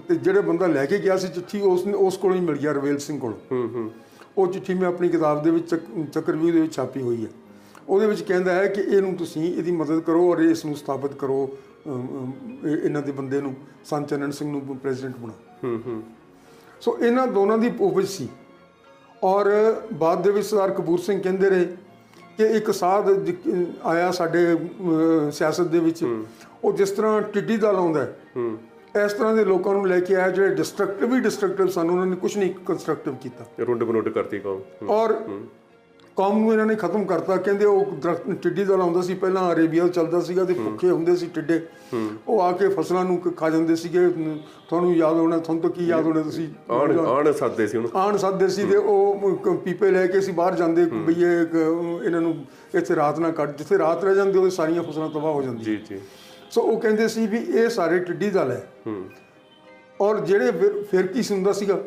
ਤੇ ਜਿਹੜੇ ਬੰਦਾ ਲੈ ਕੇ ਗਿਆ ਸੀ ਚਿੱਠੀ, ਉਸ ਕੋਲੋਂ ਹੀ ਮਿਲ ਗਿਆ, ਰਵੇਲ ਸਿੰਘ ਕੋਲੋਂ। ਉਹ ਚਿੱਠੀ ਮੈਂ ਆਪਣੀ ਕਿਤਾਬ ਦੇ ਵਿੱਚ ਚੱਕਰਵਿਊਹ ਦੇ ਵਿੱਚ ਛਾਪੀ ਹੋਈ ਹੈ। ਉਹਦੇ ਵਿੱਚ ਕਹਿੰਦਾ ਹੈ ਕਿ ਇਹਨੂੰ ਤੁਸੀਂ ਇਹਦੀ ਮਦਦ ਕਰੋ ਔਰ ਇਸ ਨੂੰ ਸਥਾਪਿਤ ਕਰੋ, ਇਹਨਾਂ ਦੇ ਬੰਦੇ ਨੂੰ, ਸੰਤ ਚੰਨਣ ਸਿੰਘ ਨੂੰ ਪ੍ਰੈਜ਼ੀਡੈਂਟ ਬਣਾ। ਸੋ ਇਹਨਾਂ ਦੋਨਾਂ ਦੀ ਉਪਜ ਸੀ। ਔਰ ਬਾਅਦ ਦੇ ਵਿੱਚ ਸਰਦਾਰ ਕਪੂਰ ਸਿੰਘ ਕਹਿੰਦੇ ਰਹੇ ਕਿ ਇੱਕ ਸਾਧ ਆਇਆ ਸਾਡੇ ਸਿਆਸਤ ਦੇ ਵਿੱਚ, ਉਹ ਜਿਸ ਤਰ੍ਹਾਂ ਟਿੱਡੀ ਦਲ ਆਉਂਦਾ ਇਸ ਤਰ੍ਹਾਂ ਦੇ ਲੋਕਾਂ ਨੂੰ ਲੈ ਕੇ ਆਇਆ ਜਿਹੜੇ ਡਿਸਟਰਕਟਿਵ ਸਨ। ਉਹਨਾਂ ਨੇ ਕੁਝ ਨਹੀਂ ਕੰਸਟਰਕਟਿਵ ਕੀਤਾ, ਰੁੰਡ ਬਨੁੰਡ ਕਰਤੀ ਕੌਮ, ਔਰ ਕੌਮ ਨੂੰ ਇਹਨਾਂ ਨੇ ਖਤਮ ਕਰਤਾ। ਕਹਿੰਦੇ ਉਹ ਟਿੱਡੀ ਦਲ ਆਉਂਦਾ ਸੀ, ਪਹਿਲਾਂ ਅਰੇਬੀਆ ਚੱਲਦਾ ਸੀਗਾ ਤੇ ਭੁੱਖੇ ਹੁੰਦੇ ਸੀ ਟਿੱਡੇ, ਉਹ ਆ ਕੇ ਫਸਲਾਂ ਨੂੰ ਖਾ ਜਾਂਦੇ ਸੀਗੇ। ਤੁਹਾਨੂੰ ਯਾਦ ਹੋਣਾ, ਤੁਹਾਨੂੰ ਤਾਂ ਕੀ ਯਾਦ ਹੋਣਾ, ਤੁਸੀਂ ਆਣ ਸੱਦਦੇ ਸੀ ਉਹਨੂੰ, ਆਣ ਸੱਦਦੇ ਸੀ ਤੇ ਉਹ ਪੀਪੇ ਲੈ ਕੇ ਅਸੀਂ ਬਾਹਰ ਜਾਂਦੇ ਬਈ ਇਹਨਾਂ ਨੂੰ ਇੱਥੇ ਰਾਤ ਨਾ ਕੱਢ, ਜਿੱਥੇ ਰਾਤ ਰਹਿ ਜਾਂਦੀ ਉਹਦੇ ਸਾਰੀਆਂ ਫਸਲਾਂ ਤਬਾਹ ਹੋ ਜਾਂਦੀਆਂ। ਜੀ ਜੀ। ਸੋ ਉਹ ਕਹਿੰਦੇ ਸੀ ਵੀ ਇਹ ਸਾਰੇ ਟਿੱਡੀ ਦਲ ਹੈ। ਔਰ ਜਿਹੜੇ ਫਿਰ ਕੀ ਹੁੰਦਾ ਸੀਗਾ,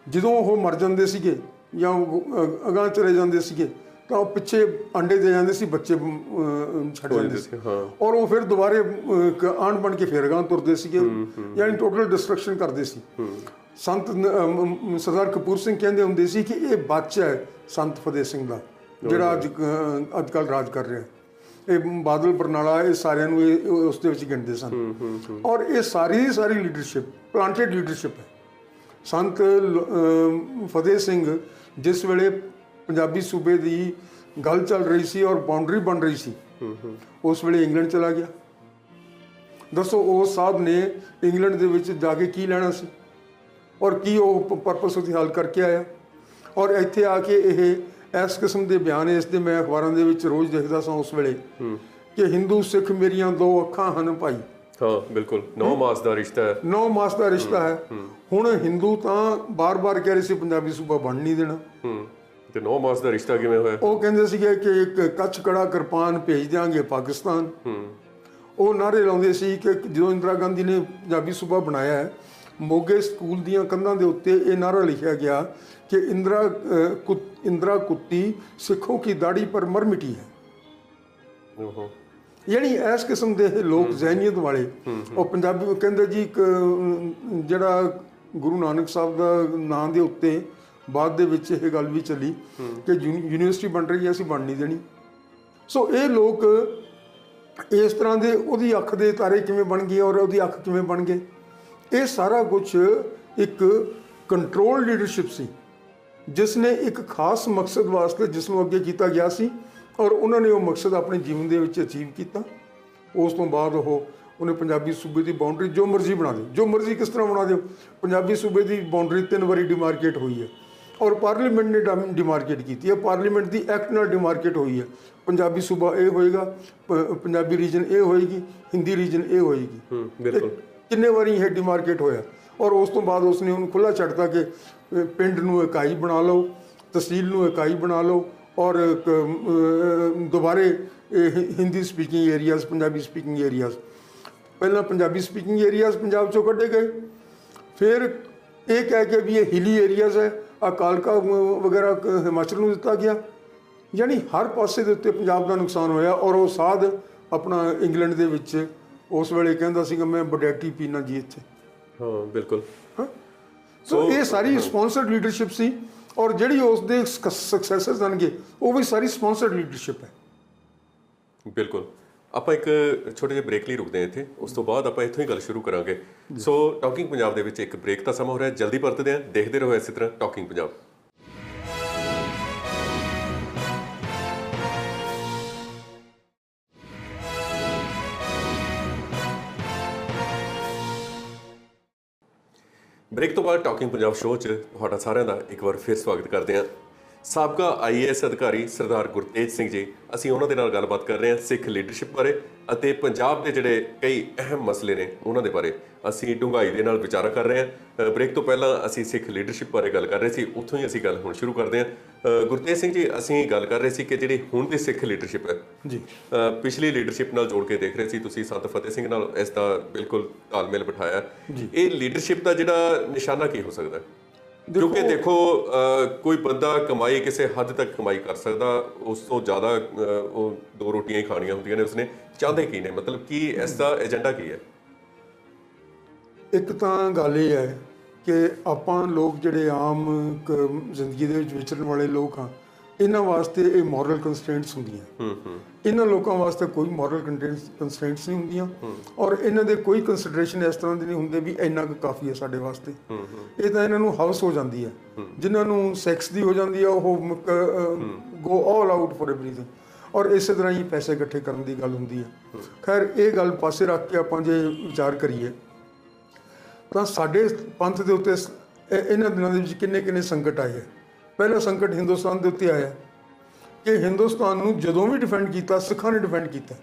ਜਦੋਂ ਉਹ ਮਰ ਜਾਂਦੇ ਸੀਗੇ ਜਾਂ ਅਗਾਂਹ ਚਲੇ ਜਾਂਦੇ ਸੀਗੇ ਤਾਂ ਉਹ ਪਿੱਛੇ ਅੰਡੇ ਦੇ ਜਾਂਦੇ ਸੀ, ਬੱਚੇ ਛੱਡ ਜਾਂਦੇ ਸੀ, ਔਰ ਉਹ ਫਿਰ ਦੁਬਾਰੇ ਆਂਢ ਬਣ ਕੇ ਫਿਰ ਅਗਾਂਹ ਤੁਰਦੇ ਸੀਗੇ, ਯਾਨੀ ਟੋਟਲ ਡਿਸਟਰਕਸ਼ਨ ਕਰਦੇ ਸੀ। ਸੰਤ ਸਰਦਾਰ ਕਪੂਰ ਸਿੰਘ ਕਹਿੰਦੇ ਹੁੰਦੇ ਸੀ ਕਿ ਇਹ ਬੱਚਾ ਹੈ ਸੰਤ ਫਤਿਹ ਸਿੰਘ ਦਾ, ਜਿਹੜਾ ਅੱਜ ਕੱਲ੍ਹ ਰਾਜ ਕਰ ਰਿਹਾ। ਇਹ ਬਾਦਲ ਬਰਨਾਲਾ, ਇਹ ਸਾਰਿਆਂ ਨੂੰ ਇਹ ਉਸ ਦੇ ਵਿੱਚ ਗਿਣਦੇ ਸਨ। ਔਰ ਇਹ ਸਾਰੀ ਲੀਡਰਸ਼ਿਪ ਪਲਾਂਟਡ ਲੀਡਰਸ਼ਿਪ ਹੈ। ਸੰਤ ਫਤਿਹ ਸਿੰਘ ਜਿਸ ਵੇਲੇ ਪੰਜਾਬੀ ਸੂਬੇ ਦੀ ਗੱਲ ਚੱਲ ਰਹੀ ਸੀ ਔਰ ਬਾਉਂਡਰੀ ਬਣ ਰਹੀ ਸੀ, ਉਸ ਵੇਲੇ ਇੰਗਲੈਂਡ ਚਲਾ ਗਿਆ। ਦੱਸੋ ਉਸ ਸਾਹਿਬ ਨੇ ਇੰਗਲੈਂਡ ਦੇ ਵਿੱਚ ਜਾ ਕੇ ਕੀ ਲੈਣਾ ਸੀ, ਔਰ ਕੀ ਉਹ ਪਰਪਸ ਉਹਦੀ ਹੱਲ ਕਰਕੇ ਆਇਆ। ਔਰ ਇੱਥੇ ਆ ਕੇ ਇਹ ਇਸ ਕਿਸਮ ਦੇ ਬਿਆਨ, ਇਸ ਦੇ ਮੈਂ ਅਖਬਾਰਾਂ ਦੇ ਵਿੱਚ ਰੋਜ਼ ਦੇਖਦਾ ਸਾਂ ਉਸ ਵੇਲੇ ਕਿ ਹਿੰਦੂ ਸਿੱਖ ਮੇਰੀਆਂ ਦੋ ਅੱਖਾਂ ਹਨ ਭਾਈ। ਹਾਂ ਬਿਲਕੁਲ, 9 ਮਾਸ ਦਾ ਰਿਸ਼ਤਾ ਹੈ, 9 ਮਾਸ ਦਾ ਰਿਸ਼ਤਾ ਹੈ। ਹੁਣ ਹਿੰਦੂ ਤਾਂ ਬਾਰ-ਬਾਰ ਕਹਿ ਰਹੇ ਸੀ ਪੰਜਾਬੀ ਸੂਬਾ ਬਣ ਨਹੀਂ ਦੇਣਾ, ਤੇ 9 ਮਾਸ ਦਾ ਰਿਸ਼ਤਾ ਕਿਵੇਂ ਹੋਇਆ? ਉਹ ਕਹਿੰਦੇ ਸੀਗੇ ਕਿ ਇੱਕ ਕੱਚ ਕੜਾ ਕਿਰਪਾਨ ਭੇਜ ਦਿਆਂਗੇ ਪਾਕਿਸਤਾਨ। ਉਹ ਨਾਅਰੇ ਲਾਉਂਦੇ ਸੀ ਕਿ ਜਦੋਂ ਇੰਦਰਾ ਗਾਂਧੀ ਨੇ ਪੰਜਾਬੀ ਸੂਬਾ ਬਣਾਇਆ ਹੈ, ਮੋਗੇ ਸਕੂਲ ਦੀਆਂ ਕੰਧਾਂ ਦੇ ਉੱਤੇ ਇਹ ਨਾਅਰਾ ਲਿਖਿਆ ਗਿਆ ਕਿ ਇੰਦਰਾ ਕੁੱਤੀ ਸਿੱਖੋਂ ਕੀ ਦਾੜੀ ਪਰ ਮਰ ਮਿਟੀ ਹੈ। ਯਾਨੀ ਇਸ ਕਿਸਮ ਦੇ ਲੋਕ ਜ਼ਹਿਨੀਅਤ ਵਾਲੇ। ਉਹ ਪੰਜਾਬੀ ਕਹਿੰਦੇ ਜੀ ਜਿਹੜਾ ਗੁਰੂ ਨਾਨਕ ਸਾਹਿਬ ਦਾ ਨਾਂ ਦੇ ਉੱਤੇ ਬਾਅਦ ਦੇ ਵਿੱਚ ਇਹ ਗੱਲ ਵੀ ਚੱਲੀ ਕਿ ਯੂਨੀਵਰਸਿਟੀ ਬਣ ਰਹੀ ਹੈ, ਅਸੀਂ ਬਣ ਨਹੀਂ ਦੇਣੀ। ਸੋ ਇਹ ਲੋਕ ਇਸ ਤਰ੍ਹਾਂ ਦੇ, ਉਹਦੀ ਅੱਖ ਦੇ ਤਾਰੇ ਕਿਵੇਂ ਬਣ ਗਏ ਔਰ ਉਹਦੀ ਅੱਖ ਕਿਵੇਂ ਬਣ ਗਏ, ਇਹ ਸਾਰਾ ਕੁਝ ਇੱਕ ਕੰਟਰੋਲ ਲੀਡਰਸ਼ਿਪ ਸੀ ਜਿਸ ਨੇ ਇੱਕ ਖਾਸ ਮਕਸਦ ਵਾਸਤੇ ਜਿਸ ਨੂੰ ਅੱਗੇ ਕੀਤਾ ਗਿਆ ਸੀ, ਔਰ ਉਹਨਾਂ ਨੇ ਉਹ ਮਕਸਦ ਆਪਣੇ ਜੀਵਨ ਦੇ ਵਿੱਚ ਅਚੀਵ ਕੀਤਾ। ਉਸ ਤੋਂ ਬਾਅਦ ਉਹਨੇ ਪੰਜਾਬੀ ਸੂਬੇ ਦੀ ਬਾਉਂਡਰੀ ਜੋ ਮਰਜ਼ੀ ਬਣਾ ਦਿਓ, ਜੋ ਮਰਜ਼ੀ ਕਿਸ ਤਰ੍ਹਾਂ ਬਣਾ ਦਿਓ। ਪੰਜਾਬੀ ਸੂਬੇ ਦੀ ਬਾਉਂਡਰੀ 3 ਵਾਰੀ ਡਿਮਾਰਕੇਟ ਹੋਈ ਹੈ ਔਰ ਪਾਰਲੀਮੈਂਟ ਨੇ ਡਿਮਾਰਕੇਟ ਕੀਤੀ ਹੈ, ਪਾਰਲੀਮੈਂਟ ਦੀ ਐਕਟ ਨਾਲ ਡਿਮਾਰਕੇਟ ਹੋਈ ਹੈ। ਪੰਜਾਬੀ ਸੂਬਾ ਇਹ ਹੋਏਗਾ, ਪੰਜਾਬੀ ਰੀਜਨ ਇਹ ਹੋਏਗੀ, ਹਿੰਦੀ ਰੀਜਨ ਇਹ ਹੋਏਗੀ। ਬਿਲਕੁਲ ਕਿੰਨੇ ਵਾਰੀ ਇਹ ਡਿਮਾਰਕੇਟ ਹੋਇਆ। ਔਰ ਉਸ ਤੋਂ ਬਾਅਦ ਉਸਨੇ ਉਹਨੂੰ ਖੁੱਲ੍ਹਾ ਛੱਡਤਾ ਕਿ ਪਿੰਡ ਨੂੰ ਇਕਾਈ ਬਣਾ ਲਓ, ਤਹਿਸੀਲ ਨੂੰ ਇਕਾਈ ਬਣਾ ਲਓ, ਔਰ ਦੁਬਾਰੇ Hindi speaking areas, Punjabi speaking areas. ਪਹਿਲਾਂ ਪੰਜਾਬੀ ਸਪੀਕਿੰਗ ਏਰੀਆਜ਼ ਪੰਜਾਬ 'ਚੋਂ ਕੱਢੇ ਗਏ, ਫਿਰ ਇਹ ਕਹਿ ਕੇ ਵੀ ਇਹ ਹਿਲੀ ਏਰੀਆਜ਼ ਹੈ, ਆ ਕਾਲਕਾ ਵਗੈਰਾ ਹਿਮਾਚਲ ਨੂੰ ਦਿੱਤਾ ਗਿਆ। ਯਾਨੀ ਹਰ ਪਾਸੇ ਦੇ ਉੱਤੇ ਪੰਜਾਬ ਦਾ ਨੁਕਸਾਨ ਹੋਇਆ। ਔਰ ਉਹ ਸਾਧ ਆਪਣਾ ਇੰਗਲੈਂਡ ਦੇ ਵਿੱਚ ਉਸ ਵੇਲੇ ਕਹਿੰਦਾ ਸੀਗਾ ਮੈਂ ਬਡੈਟੀ ਪੀਣਾ ਜੀ ਇੱਥੇ। ਹਾਂ ਬਿਲਕੁਲ। ਸੋ ਇਹ ਸਾਰੀ ਸਪਾਂਸਰਡ ਲੀਡਰਸ਼ਿਪ ਸੀ, ਔਰ ਜਿਹੜੀ ਉਸ ਦੇ ਸਕਸੈਸਰਸ ਬਣਗੇ ਉਹ ਵੀ ਸਾਰੀ ਸਪਾਂਸਰਡ ਲੀਡਰਸ਼ਿਪ ਹੈ। ਬਿਲਕੁਲ। ਆਪਾਂ ਇੱਕ ਛੋਟੇ ਜਿਹੇ ਬ੍ਰੇਕ ਲਈ ਰੁਕਦੇ ਹਾਂ ਇੱਥੇ, ਉਸ ਤੋਂ ਬਾਅਦ ਆਪਾਂ ਇੱਥੋਂ ਹੀ ਗੱਲ ਸ਼ੁਰੂ ਕਰਾਂਗੇ। ਸੋ ਟਾਕਿੰਗ ਪੰਜਾਬ ਦੇ ਵਿੱਚ ਇੱਕ ਬ੍ਰੇਕ ਦਾ ਸਮਾਂ ਹੋ ਰਿਹਾ, ਜਲਦੀ ਪਰਤਦੇ ਹਾਂ। ਦੇਖਦੇ ਰਹੋ ਇਸੇ ਤਰ੍ਹਾਂ ਟਾਕਿੰਗ ਪੰਜਾਬ। ਬ੍ਰੇਕ ਤੋਂ ਬਾਅਦ ਟਾਕਿੰਗ ਪੰਜਾਬ ਸ਼ੋਅ 'ਚ ਤੁਹਾਡਾ ਸਾਰਿਆਂ ਦਾ ਇੱਕ ਵਾਰ ਫਿਰ ਸਵਾਗਤ ਕਰਦੇ ਹਾਂ। ਸਾਬਕਾ IAS ਅਧਿਕਾਰੀ ਸਰਦਾਰ ਗੁਰਤੇਜ ਸਿੰਘ ਜੀ, ਅਸੀਂ ਉਹਨਾਂ ਦੇ ਨਾਲ ਗੱਲਬਾਤ ਕਰ ਰਹੇ ਹਾਂ ਸਿੱਖ ਲੀਡਰਸ਼ਿਪ ਬਾਰੇ ਅਤੇ ਪੰਜਾਬ ਦੇ ਜਿਹੜੇ ਕਈ ਅਹਿਮ ਮਸਲੇ ਨੇ ਉਹਨਾਂ ਦੇ ਬਾਰੇ ਅਸੀਂ ਡੂੰਘਾਈ ਦੇ ਨਾਲ ਵਿਚਾਰਾ ਕਰ ਰਹੇ ਹਾਂ। ਬ੍ਰੇਕ ਤੋਂ ਪਹਿਲਾਂ ਅਸੀਂ ਸਿੱਖ ਲੀਡਰਸ਼ਿਪ ਬਾਰੇ ਗੱਲ ਕਰ ਰਹੇ ਸੀ, ਉੱਥੋਂ ਹੀ ਅਸੀਂ ਗੱਲ ਹੁਣ ਸ਼ੁਰੂ ਕਰਦੇ ਹਾਂ। ਗੁਰਤੇਜ ਸਿੰਘ ਜੀ, ਅਸੀਂ ਗੱਲ ਕਰ ਰਹੇ ਸੀ ਕਿ ਜਿਹੜੀ ਹੁਣ ਦੀ ਸਿੱਖ ਲੀਡਰਸ਼ਿਪ ਹੈ ਜੀ, ਪਿਛਲੀ ਲੀਡਰਸ਼ਿਪ ਨਾਲ ਜੋੜ ਕੇ ਦੇਖ ਰਹੇ ਸੀ ਤੁਸੀਂ, ਸੰਤ ਫਤਿਹ ਸਿੰਘ ਨਾਲ ਇਸ ਦਾ ਬਿਲਕੁਲ ਤਾਲਮੇਲ ਬਿਠਾਇਆ। ਇਹ ਲੀਡਰਸ਼ਿਪ ਦਾ ਜਿਹੜਾ ਨਿਸ਼ਾਨਾ ਕੀ ਹੋ ਸਕਦਾ? ਕਿਉਂਕਿ ਦੇਖੋ ਕੋਈ ਬੰਦਾ ਕਮਾਈ ਕਿਸੇ ਹੱਦ ਤੱਕ ਕਮਾਈ ਕਰ ਸਕਦਾ, ਉਸ ਤੋਂ ਜ਼ਿਆਦਾ ਉਹ ਦੋ ਰੋਟੀਆਂ ਹੀ ਖਾਣੀਆਂ ਹੁੰਦੀਆਂ ਨੇ। ਉਸਨੇ ਚਾਹੁੰਦੇ ਕੀ ਨੇ, ਮਤਲਬ ਕੀ ਇਸ ਦਾ ਏਜੰਡਾ ਕੀ ਹੈ? ਇੱਕ ਤਾਂ ਗੱਲ ਇਹ ਹੈ ਕਿ ਆਪਾਂ ਲੋਕ ਜਿਹੜੇ ਆਮ ਜ਼ਿੰਦਗੀ ਦੇ ਵਿੱਚ ਵਿਚਰਨ ਵਾਲੇ ਲੋਕ ਹਾਂ, ਇਹਨਾਂ ਵਾਸਤੇ ਇਹ ਮੋਰਲ ਕੰਸਟ੍ਰੇਂਟਸ ਹੁੰਦੀਆਂ। ਇਹਨਾਂ ਲੋਕਾਂ ਵਾਸਤੇ ਕੋਈ ਮੋਰਲ ਕੰਸਟ੍ਰੇਂਟਸ ਨਹੀਂ ਹੁੰਦੀਆਂ, ਔਰ ਇਹਨਾਂ ਦੇ ਕੋਈ ਕੰਸੀਡਰੇਸ਼ਨ ਇਸ ਤਰ੍ਹਾਂ ਦੇ ਨਹੀਂ ਹੁੰਦੇ ਵੀ ਇੰਨਾ ਕੁ ਕਾਫੀ ਹੈ ਸਾਡੇ ਵਾਸਤੇ। ਇਹ ਤਾਂ ਇਹਨਾਂ ਨੂੰ ਹਾਊਸ ਹੋ ਜਾਂਦੀ ਹੈ, ਜਿਨ੍ਹਾਂ ਨੂੰ ਸੈਕਸ ਦੀ ਹੋ ਜਾਂਦੀ ਹੈ ਉਹ ਗੋ ਆਲ ਆਊਟ ਫॉर एवरीथिंग, ਔਰ ਇਸੇ ਤਰ੍ਹਾਂ ਹੀ ਪੈਸੇ ਇਕੱਠੇ ਕਰਨ ਦੀ ਗੱਲ ਹੁੰਦੀ ਹੈ। ਖੈਰ, ਇਹ ਗੱਲ ਪਾਸੇ ਰੱਖ ਕੇ ਆਪਾਂ ਜੇ ਵਿਚਾਰ ਕਰੀਏ ਤਾਂ ਸਾਡੇ ਪੰਥ ਦੇ ਉੱਤੇ ਇਹਨਾਂ ਦਿਨਾਂ ਦੇ ਵਿੱਚ ਕਿੰਨੇ ਕਿੰਨੇ ਸੰਕਟ ਆਏ ਹੈ। ਪਹਿਲਾ ਸੰਕਟ ਹਿੰਦੁਸਤਾਨ ਦੇ ਉੱਤੇ ਆਇਆ ਕਿ ਹਿੰਦੁਸਤਾਨ ਨੂੰ ਜਦੋਂ ਵੀ ਡਿਫੈਂਡ ਕੀਤਾ, ਸਿੱਖਾਂ ਨੇ ਡਿਫੈਂਡ ਕੀਤਾ।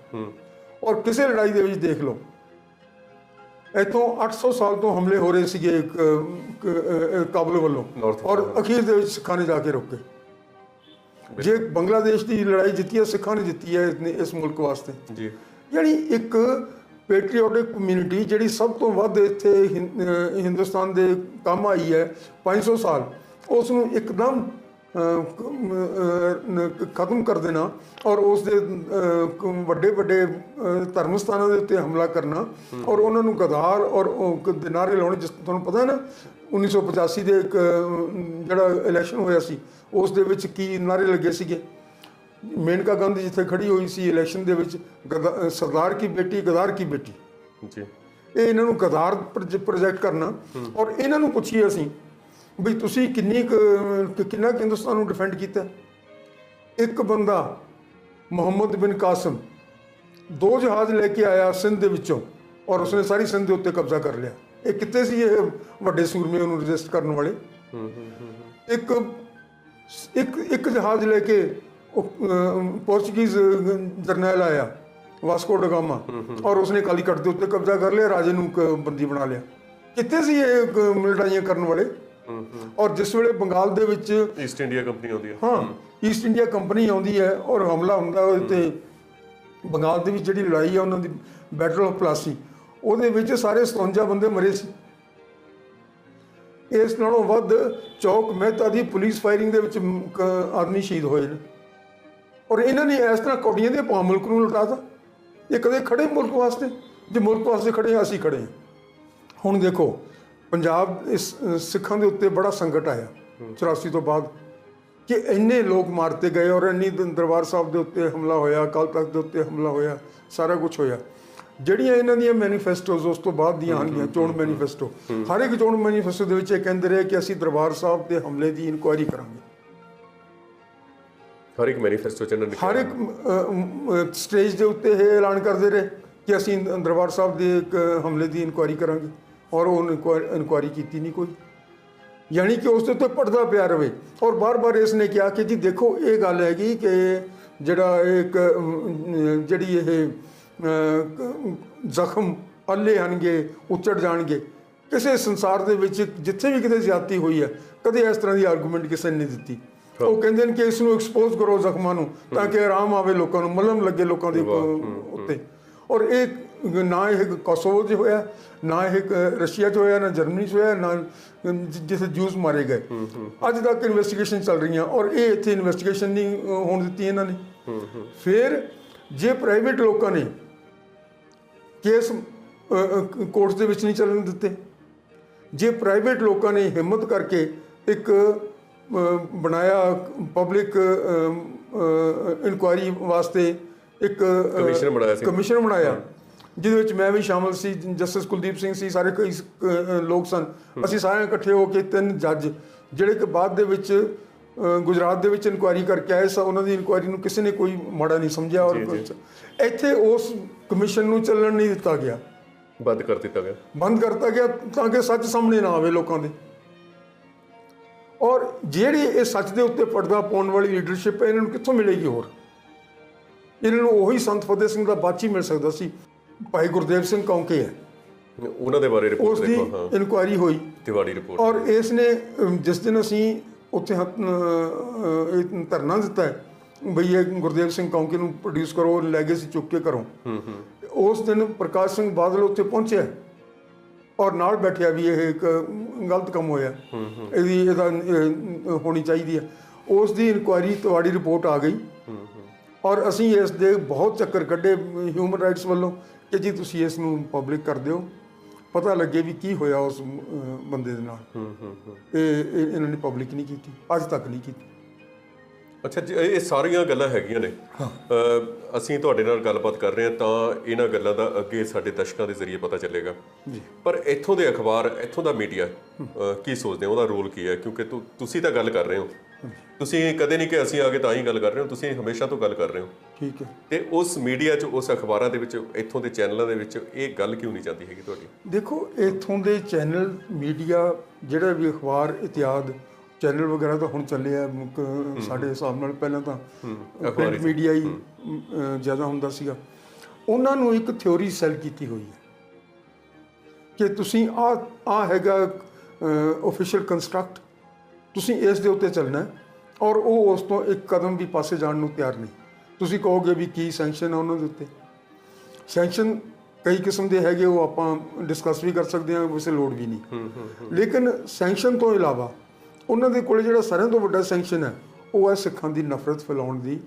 ਔਰ ਕਿਸੇ ਲੜਾਈ ਦੇ ਵਿੱਚ ਦੇਖ ਲਓ, ਇੱਥੋਂ 800 ਸਾਲ ਤੋਂ ਹਮਲੇ ਹੋ ਰਹੇ ਸੀਗੇ ਕਾਬਲ ਵੱਲੋਂ, ਔਰ ਅਖੀਰ ਦੇ ਵਿੱਚ ਸਿੱਖਾਂ ਨੇ ਜਾ ਕੇ ਰੋਕੇ। ਜੇ ਬੰਗਲਾਦੇਸ਼ ਦੀ ਲੜਾਈ ਜਿੱਤੀ ਹੈ, ਸਿੱਖਾਂ ਨੇ ਜਿੱਤੀ ਹੈ ਇਸ ਮੁਲਕ ਵਾਸਤੇ ਜੀ। ਯਾਨੀ ਇੱਕ ਪੈਟਰੀਓਟਿਕ ਕਮਿਊਨਿਟੀ ਜਿਹੜੀ ਸਭ ਤੋਂ ਵੱਧ ਇੱਥੇ ਹਿੰਦੁਸਤਾਨ ਦੇ ਕੰਮ ਆਈ ਹੈ 500 ਸਾਲ, ਉਸ ਨੂੰ ਇੱਕਦਮ ਖਤਮ ਕਰ ਦੇਣਾ ਔਰ ਉਸ ਦੇ ਵੱਡੇ ਵੱਡੇ ਧਰਮ ਸਥਾਨਾਂ ਦੇ ਉੱਤੇ ਹਮਲਾ ਕਰਨਾ ਔਰ ਉਹਨਾਂ ਨੂੰ ਗਦਾਰ ਔਰ ਨਾਅਰੇ ਲਾਉਣੇ। ਜਿਸ ਤੁਹਾਨੂੰ ਪਤਾ ਹੈ ਨਾ, 1985 ਦੇ ਇੱਕ ਜਿਹੜਾ ਇਲੈਕਸ਼ਨ ਹੋਇਆ ਸੀ, ਉਸ ਦੇ ਵਿੱਚ ਕੀ ਨਾਅਰੇ ਲੱਗੇ ਸੀਗੇ। ਮੇਨਕਾ ਗਾਂਧੀ ਜਿੱਥੇ ਖੜੀ ਹੋਈ ਸੀ ਇਲੈਕਸ਼ਨ ਦੇ ਵਿੱਚ, ਸਰਦਾਰ ਕੀ ਬੇਟੀ ਗਦਾਰ ਕੀ ਬੇਟੀ ਜੀ, ਇਹ ਇਹਨਾਂ ਨੂੰ ਗਦਾਰ ਪ੍ਰੋਜੈਕਟ ਕਰਨਾ। ਔਰ ਇਹਨਾਂ ਨੂੰ ਪੁੱਛੀਏ ਅਸੀਂ ਵੀ ਤੁਸੀਂ ਕਿੰਨਾ ਹਿੰਦੁਸਤਾਨ ਨੂੰ ਡਿਫੈਂਡ ਕੀਤਾ? ਇੱਕ ਬੰਦਾ ਮੁਹੰਮਦ ਬਿਨ ਕਾਸਿਮ 2 ਜਹਾਜ਼ ਲੈ ਕੇ ਆਇਆ ਸਿੰਧ ਦੇ ਵਿੱਚੋਂ, ਔਰ ਉਸਨੇ ਸਾਰੀ ਸਿੰਧ ਦੇ ਉੱਤੇ ਕਬਜ਼ਾ ਕਰ ਲਿਆ। ਇਹ ਕਿੱਥੇ ਸੀ ਇਹ ਵੱਡੇ ਸੂਰਮੇ ਉਹਨੂੰ ਰਜਿਸਟ ਕਰਨ ਵਾਲੇ? ਇੱਕ ਜਹਾਜ਼ ਲੈ ਕੇ ਪੋਰਚੁਗੀਜ਼ ਜਰਨੈਲ ਆਇਆ ਵਾਸਕੋ ਡਾ ਗਾਮਾ, ਔਰ ਉਸਨੇ ਕਾਲੀਕਟ ਦੇ ਉੱਤੇ ਕਬਜ਼ਾ ਕਰ ਲਿਆ, ਰਾਜੇ ਨੂੰ ਬੰਦੀ ਬਣਾ ਲਿਆ। ਕਿੱਥੇ ਸੀ ਇਹ ਲੜਾਈਆਂ ਕਰਨ ਵਾਲੇ? ਔਰ ਜਿਸ ਵੇਲੇ ਬੰਗਾਲ ਦੇ ਵਿੱਚ ਈਸਟ ਇੰਡੀਆ ਕੰਪਨੀ ਆਉਂਦੀ ਹੈ, ਹਾਂ, ਈਸਟ ਇੰਡੀਆ ਕੰਪਨੀ ਆਉਂਦੀ ਹੈ ਔਰ ਹਮਲਾ ਹੁੰਦਾ ਉਹਦੇ ਤੇ, ਬੰਗਾਲ ਦੇ ਵਿੱਚ ਜਿਹੜੀ ਲੜਾਈ ਹੈ ਉਹਨਾਂ ਦੀ ਬੈਟਲ ਆਫ ਪਲਾਸੀ, ਉਹਦੇ ਵਿੱਚ ਸਾਰੇ 57 ਬੰਦੇ ਮਰੇ ਸੀ। ਇਸ ਨਾਲੋਂ ਵੱਧ ਚੌਕ ਮਹਿਤਾ ਦੀ ਪੁਲਿਸ ਫਾਇਰਿੰਗ ਦੇ ਵਿੱਚ ਆਦਮੀ ਸ਼ਹੀਦ ਹੋਏ ਨੇ। ਔਰ ਇਹਨਾਂ ਨੇ ਇਸ ਤਰ੍ਹਾਂ ਕੌਡੀਆਂ ਦੇ ਪਾ ਮੁਲਕ ਨੂੰ ਲੁਟਾਤਾ। ਇਹ ਕਦੇ ਖੜੇ ਮੁਲਕ ਵਾਸਤੇ? ਜੇ ਮੁਲਕ ਵਾਸਤੇ ਖੜੇ ਅਸੀਂ ਖੜੇ ਹਾਂ। ਹੁਣ ਦੇਖੋ, ਪੰਜਾਬ ਇਸ ਸਿੱਖਾਂ ਦੇ ਉੱਤੇ ਬੜਾ ਸੰਕਟ ਆਇਆ 84 ਤੋਂ ਬਾਅਦ ਕਿ ਇੰਨੇ ਲੋਕ ਮਾਰਤੇ ਗਏ ਔਰ ਇੰਨੀ ਦਰਬਾਰ ਸਾਹਿਬ ਦੇ ਉੱਤੇ ਹਮਲਾ ਹੋਇਆ, ਅਕਾਲ ਤਖਤ ਦੇ ਉੱਤੇ ਹਮਲਾ ਹੋਇਆ, ਸਾਰਾ ਕੁਝ ਹੋਇਆ। ਜਿਹੜੀਆਂ ਇਹਨਾਂ ਦੀਆਂ ਮੈਨੀਫੈਸਟੋਜ਼ ਉਸ ਤੋਂ ਬਾਅਦ ਦੀਆਂ ਆਉਣਗੀਆਂ, ਚੋਣ ਮੈਨੀਫੈਸਟੋ, ਹਰ ਇੱਕ ਚੋਣ ਮੈਨੀਫੈਸਟੋ ਦੇ ਵਿੱਚ ਇਹ ਕਹਿੰਦੇ ਰਹੇ ਕਿ ਅਸੀਂ ਦਰਬਾਰ ਸਾਹਿਬ ਦੇ ਹਮਲੇ ਦੀ ਇਨਕੁਆਇਰੀ ਕਰਾਂਗੇ। ਹਰ ਇੱਕ ਮੈਨੀਫੈਸਟੋ 'ਚ ਹਰ ਇੱਕ ਸਟੇਜ ਦੇ ਉੱਤੇ ਇਹ ਐਲਾਨ ਕਰਦੇ ਰਹੇ ਕਿ ਅਸੀਂ ਦਰਬਾਰ ਸਾਹਿਬ ਦੇ ਇੱਕ ਹਮਲੇ ਦੀ ਇਨਕੁਆਇਰੀ ਕਰਾਂਗੇ, ਔਰ ਉਹ ਇਨਕੁਆਇਰੀ ਕੀਤੀ ਨਹੀਂ ਕੋਈ। ਯਾਨੀ ਕਿ ਉਸ ਦੇ ਉੱਤੇ ਪਰਦਾ ਪਿਆ ਰਵੇ। ਔਰ ਬਾਰ-ਬਾਰ ਇਸ ਨੇ ਕਿਹਾ ਕਿ ਜੀ ਦੇਖੋ, ਇਹ ਗੱਲ ਹੈਗੀ ਕਿ ਜਿਹੜਾ ਜਿਹੜੀ ਇਹ ਜ਼ਖਮ ਅੱਲੇ ਆਣਗੇ, ਉੱਚੜ ਜਾਣਗੇ। ਕਿਸੇ ਸੰਸਾਰ ਦੇ ਵਿੱਚ ਜਿੱਥੇ ਵੀ ਕਿਤੇ ਜ਼ਿਆਦਤੀ ਹੋਈ ਹੈ, ਕਦੇ ਇਸ ਤਰ੍ਹਾਂ ਦੀ ਆਰਗੂਮੈਂਟ ਕਿਸੇ ਨੇ ਨਹੀਂ ਦਿੱਤੀ। ਉਹ ਕਹਿੰਦੇ ਨੇ ਕਿ ਇਸ ਨੂੰ ਐਕਸਪੋਜ਼ ਕਰੋ ਜ਼ਖਮਾਂ ਨੂੰ, ਤਾਂ ਕਿ ਆਰਾਮ ਆਵੇ ਲੋਕਾਂ ਨੂੰ, ਮਲਮ ਲੱਗੇ ਲੋਕਾਂ ਦੇ ਉੱਤੇ। ਔਰ ਇਹ ਨਾ ਇਹ ਕੋਸੋਵੋ 'ਚ ਹੋਇਆ, ਨਾ ਇਹ ਰਸ਼ੀਆ 'ਚ ਹੋਇਆ, ਨਾ ਜਰਮਨੀ 'ਚ ਹੋਇਆ, ਨਾ ਜਿੱਥੇ ਜੂਸ ਮਾਰੇ ਗਏ। ਅੱਜ ਤੱਕ ਇਨਵੈਸਟੀਗੇਸ਼ਨ ਚੱਲ ਰਹੀਆਂ ਔਰ ਇਹ ਇੱਥੇ ਇਨਵੈਸਟੀਗੇਸ਼ਨ ਨਹੀਂ ਹੋਣ ਦਿੱਤੀ ਇਹਨਾਂ ਨੇ। ਫਿਰ ਜੇ ਪ੍ਰਾਈਵੇਟ ਲੋਕਾਂ ਨੇ ਕੇਸ ਕੋਰਟਸ ਦੇ ਵਿੱਚ ਨਹੀਂ ਚੱਲਣ ਦਿੱਤੇ, ਜੇ ਪ੍ਰਾਈਵੇਟ ਲੋਕਾਂ ਨੇ ਹਿੰਮਤ ਕਰਕੇ ਇੱਕ ਬਣਾਇਆ ਪਬਲਿਕ ਇਨਕੁਆਇਰੀ ਵਾਸਤੇ ਇੱਕ ਕਮਿਸ਼ਨ ਬਣਾਇਆ, ਜਿਹਦੇ ਵਿੱਚ ਮੈਂ ਵੀ ਸ਼ਾਮਲ ਸੀ, ਜਸਟਿਸ ਕੁਲਦੀਪ ਸਿੰਘ ਸੀ, ਸਾਰੇ ਕਈ ਲੋਕ ਸਨ। ਅਸੀਂ ਸਾਰੇ ਇਕੱਠੇ ਹੋ ਕੇ 3 ਜੱਜ ਜਿਹੜੇ ਕਿ ਬਾਅਦ ਦੇ ਵਿੱਚ ਗੁਜਰਾਤ ਦੇ ਵਿੱਚ ਇਨਕੁਆਇਰੀ ਕਰਕੇ ਆਏ ਸਨ, ਉਹਨਾਂ ਦੀ ਇਨਕੁਆਇਰੀ ਨੂੰ ਕਿਸੇ ਨੇ ਕੋਈ ਮਾੜਾ ਨਹੀਂ ਸਮਝਿਆ। ਔਰ ਇੱਥੇ ਉਸ ਕਮਿਸ਼ਨ ਨੂੰ ਚੱਲਣ ਨਹੀਂ ਦਿੱਤਾ ਗਿਆ, ਬੰਦ ਕਰ ਦਿੱਤਾ ਗਿਆ ਤਾਂ ਕਿ ਸੱਚ ਸਾਹਮਣੇ ਨਾ ਆਵੇ ਲੋਕਾਂ ਦੇ। ਔਰ ਜਿਹੜੀ ਇਹ ਸੱਚ ਦੇ ਉੱਤੇ ਪਰਦਾ ਪਾਉਣ ਵਾਲੀ ਲੀਡਰਸ਼ਿਪ ਇਹਨਾਂ ਨੂੰ ਕਿੱਥੋਂ ਮਿਲੇਗੀ? ਹੋਰ ਇਹਨਾਂ ਨੂੰ ਉਹੀ ਸੰਤ ਫਤਿਹ ਸਿੰਘ ਦਾ ਬਾਚੀ ਮਿਲ ਸਕਦਾ ਸੀ। ਭਾਈ ਗੁਰਦੇਵ ਸਿੰਘ ਕੌਂਕੇ ਹੈ, ਉਹਨਾਂ ਦੇ ਬਾਰੇ ਰਿਪੋਰਟ ਉਸ ਦੀ ਇਨਕੁਆਇਰੀ ਹੋਈ ਤਿਵਾੜੀ ਰਿਪੋਰਟ, ਔਰ ਇਸ ਨੇ ਜਿਸ ਦਿਨ ਅਸੀਂ ਉੱਥੇ ਧਰਨਾ ਦਿੱਤਾ ਹੈ ਬਈ ਇਹ ਗੁਰਦੇਵ ਸਿੰਘ ਕੌਂਕੇ ਨੂੰ ਪ੍ਰੋਡਿਊਸ ਕਰੋ, ਲੈਗੇਸੀ ਚੁੱਕ ਕੇ ਕਰੋ, ਉਸ ਦਿਨ ਪ੍ਰਕਾਸ਼ ਸਿੰਘ ਬਾਦਲ ਉੱਥੇ ਪਹੁੰਚਿਆ ਔਰ ਨਾਲ ਬੈਠਿਆ ਵੀ ਇਹ ਇੱਕ ਗਲਤ ਕੰਮ ਹੋਇਆ, ਇਹਦਾ ਹੋਣੀ ਚਾਹੀਦੀ ਹੈ। ਉਸ ਦੀ ਇਨਕੁਆਇਰੀ ਤਿਵਾੜੀ ਰਿਪੋਰਟ ਆ ਗਈ ਔਰ ਅਸੀਂ ਇਸ ਦੇ ਬਹੁਤ ਚੱਕਰ ਕੱਢੇ ਹਿਊਮਨ ਰਾਈਟਸ ਵੱਲੋਂ ਕਿ ਜੀ ਤੁਸੀਂ ਇਸ ਨੂੰ ਪਬਲਿਕ ਕਰ ਦਿਓ, ਪਤਾ ਲੱਗੇ ਵੀ ਕੀ ਹੋਇਆ ਉਸ ਬੰਦੇ ਦੇ ਨਾਲ। ਇਹ ਇਹਨਾਂ ਨੇ ਪਬਲਿਕ ਨਹੀਂ ਕੀਤੀ, ਅੱਜ ਤੱਕ ਨਹੀਂ ਕੀਤੀ। ਅੱਛਾ ਜੀ, ਇਹ ਸਾਰੀਆਂ ਗੱਲਾਂ ਹੈਗੀਆਂ ਨੇ। ਅਸੀਂ ਤੁਹਾਡੇ ਨਾਲ ਗੱਲਬਾਤ ਕਰ ਰਹੇ ਹਾਂ ਤਾਂ ਇਹਨਾਂ ਗੱਲਾਂ ਦਾ ਅੱਗੇ ਸਾਡੇ ਦਰਸ਼ਕਾਂ ਦੇ ਜ਼ਰੀਏ ਪਤਾ ਚੱਲੇਗਾ ਜੀ। ਪਰ ਇੱਥੋਂ ਦੇ ਅਖਬਾਰ, ਇੱਥੋਂ ਦਾ ਮੀਡੀਆ ਕੀ ਸੋਚਦੇ, ਉਹਦਾ ਰੋਲ ਕੀ ਹੈ? ਕਿਉਂਕਿ ਤੁਸੀਂ ਤਾਂ ਗੱਲ ਕਰ ਰਹੇ ਹੋ, ਤੁਸੀਂ ਕਦੇ ਨਹੀਂ ਕਿ ਅਸੀਂ ਆ ਕੇ ਤਾਂ ਹੀ ਗੱਲ ਕਰ ਰਹੇ ਹੋ, ਤੁਸੀਂ ਹਮੇਸ਼ਾ ਤੋਂ ਗੱਲ ਕਰ ਰਹੇ ਹੋ। ਠੀਕ ਹੈ। ਤੇ ਉਸ ਮੀਡੀਆ 'ਚ, ਉਸ ਅਖਬਾਰਾਂ ਦੇ ਵਿੱਚ, ਇੱਥੋਂ ਦੇ ਚੈਨਲਾਂ ਦੇ ਵਿੱਚ ਇਹ ਗੱਲ ਕਿਉਂ ਨਹੀਂ ਜਾਂਦੀ ਹੈਗੀ ਤੁਹਾਡੀ? ਦੇਖੋ, ਇੱਥੋਂ ਦੇ ਚੈਨਲ, ਮੀਡੀਆ, ਜਿਹੜਾ ਵੀ ਅਖਬਾਰ ਇਤਿਹਾਦ ਚੈਨਲ ਵਗੈਰਾ ਤਾਂ ਹੁਣ ਚੱਲੇ ਆ ਸਾਡੇ ਹਿਸਾਬ ਨਾਲ। ਪਹਿਲਾਂ ਤਾਂ ਪ੍ਰਿੰਟ ਮੀਡੀਆ ਹੀ ਜ਼ਿਆਦਾ ਹੁੰਦਾ ਸੀਗਾ। ਉਹਨਾਂ ਨੂੰ ਇੱਕ ਥਿਉਰੀ ਸੈੱਲ ਕੀਤੀ ਹੋਈ ਹੈ ਕਿ ਤੁਸੀਂ ਆ ਹੈਗਾ ਆਫੀਸ਼ੀਅਲ ਕੰਸਟਰਕਟ, ਤੁਸੀਂ ਇਸ ਦੇ ਉੱਤੇ ਚੱਲਣਾ ਔਰ ਉਹ ਉਸ ਤੋਂ ਇੱਕ ਕਦਮ ਵੀ ਪਾਸੇ ਜਾਣ ਨੂੰ ਤਿਆਰ ਨਹੀਂ। ਤੁਸੀਂ ਕਹੋਗੇ ਵੀ ਕੀ ਸੈਂਕਸ਼ਨ ਆ ਉਹਨਾਂ ਦੇ ਉੱਤੇ? ਸੈਂਕਸ਼ਨ ਕਈ ਕਿਸਮ ਦੇ ਹੈਗੇ, ਉਹ ਆਪਾਂ ਡਿਸਕਸ ਵੀ ਕਰ ਸਕਦੇ ਹਾਂ, ਵੈਸੇ ਲੋੜ ਵੀ ਨਹੀਂ। ਲੇਕਿਨ ਸੈਂਕਸ਼ਨ ਤੋਂ ਇਲਾਵਾ ਉਹਨਾਂ ਦੇ ਕੋਲ ਜਿਹੜਾ ਸਾਰਿਆਂ ਤੋਂ ਵੱਡਾ ਸੈਂਕਸ਼ਨ ਹੈ ਉਹ ਹੈ ਸਿੱਖਾਂ ਦੀ ਨਫ਼ਰਤ ਫੈਲਾਉਣ ਦੀ,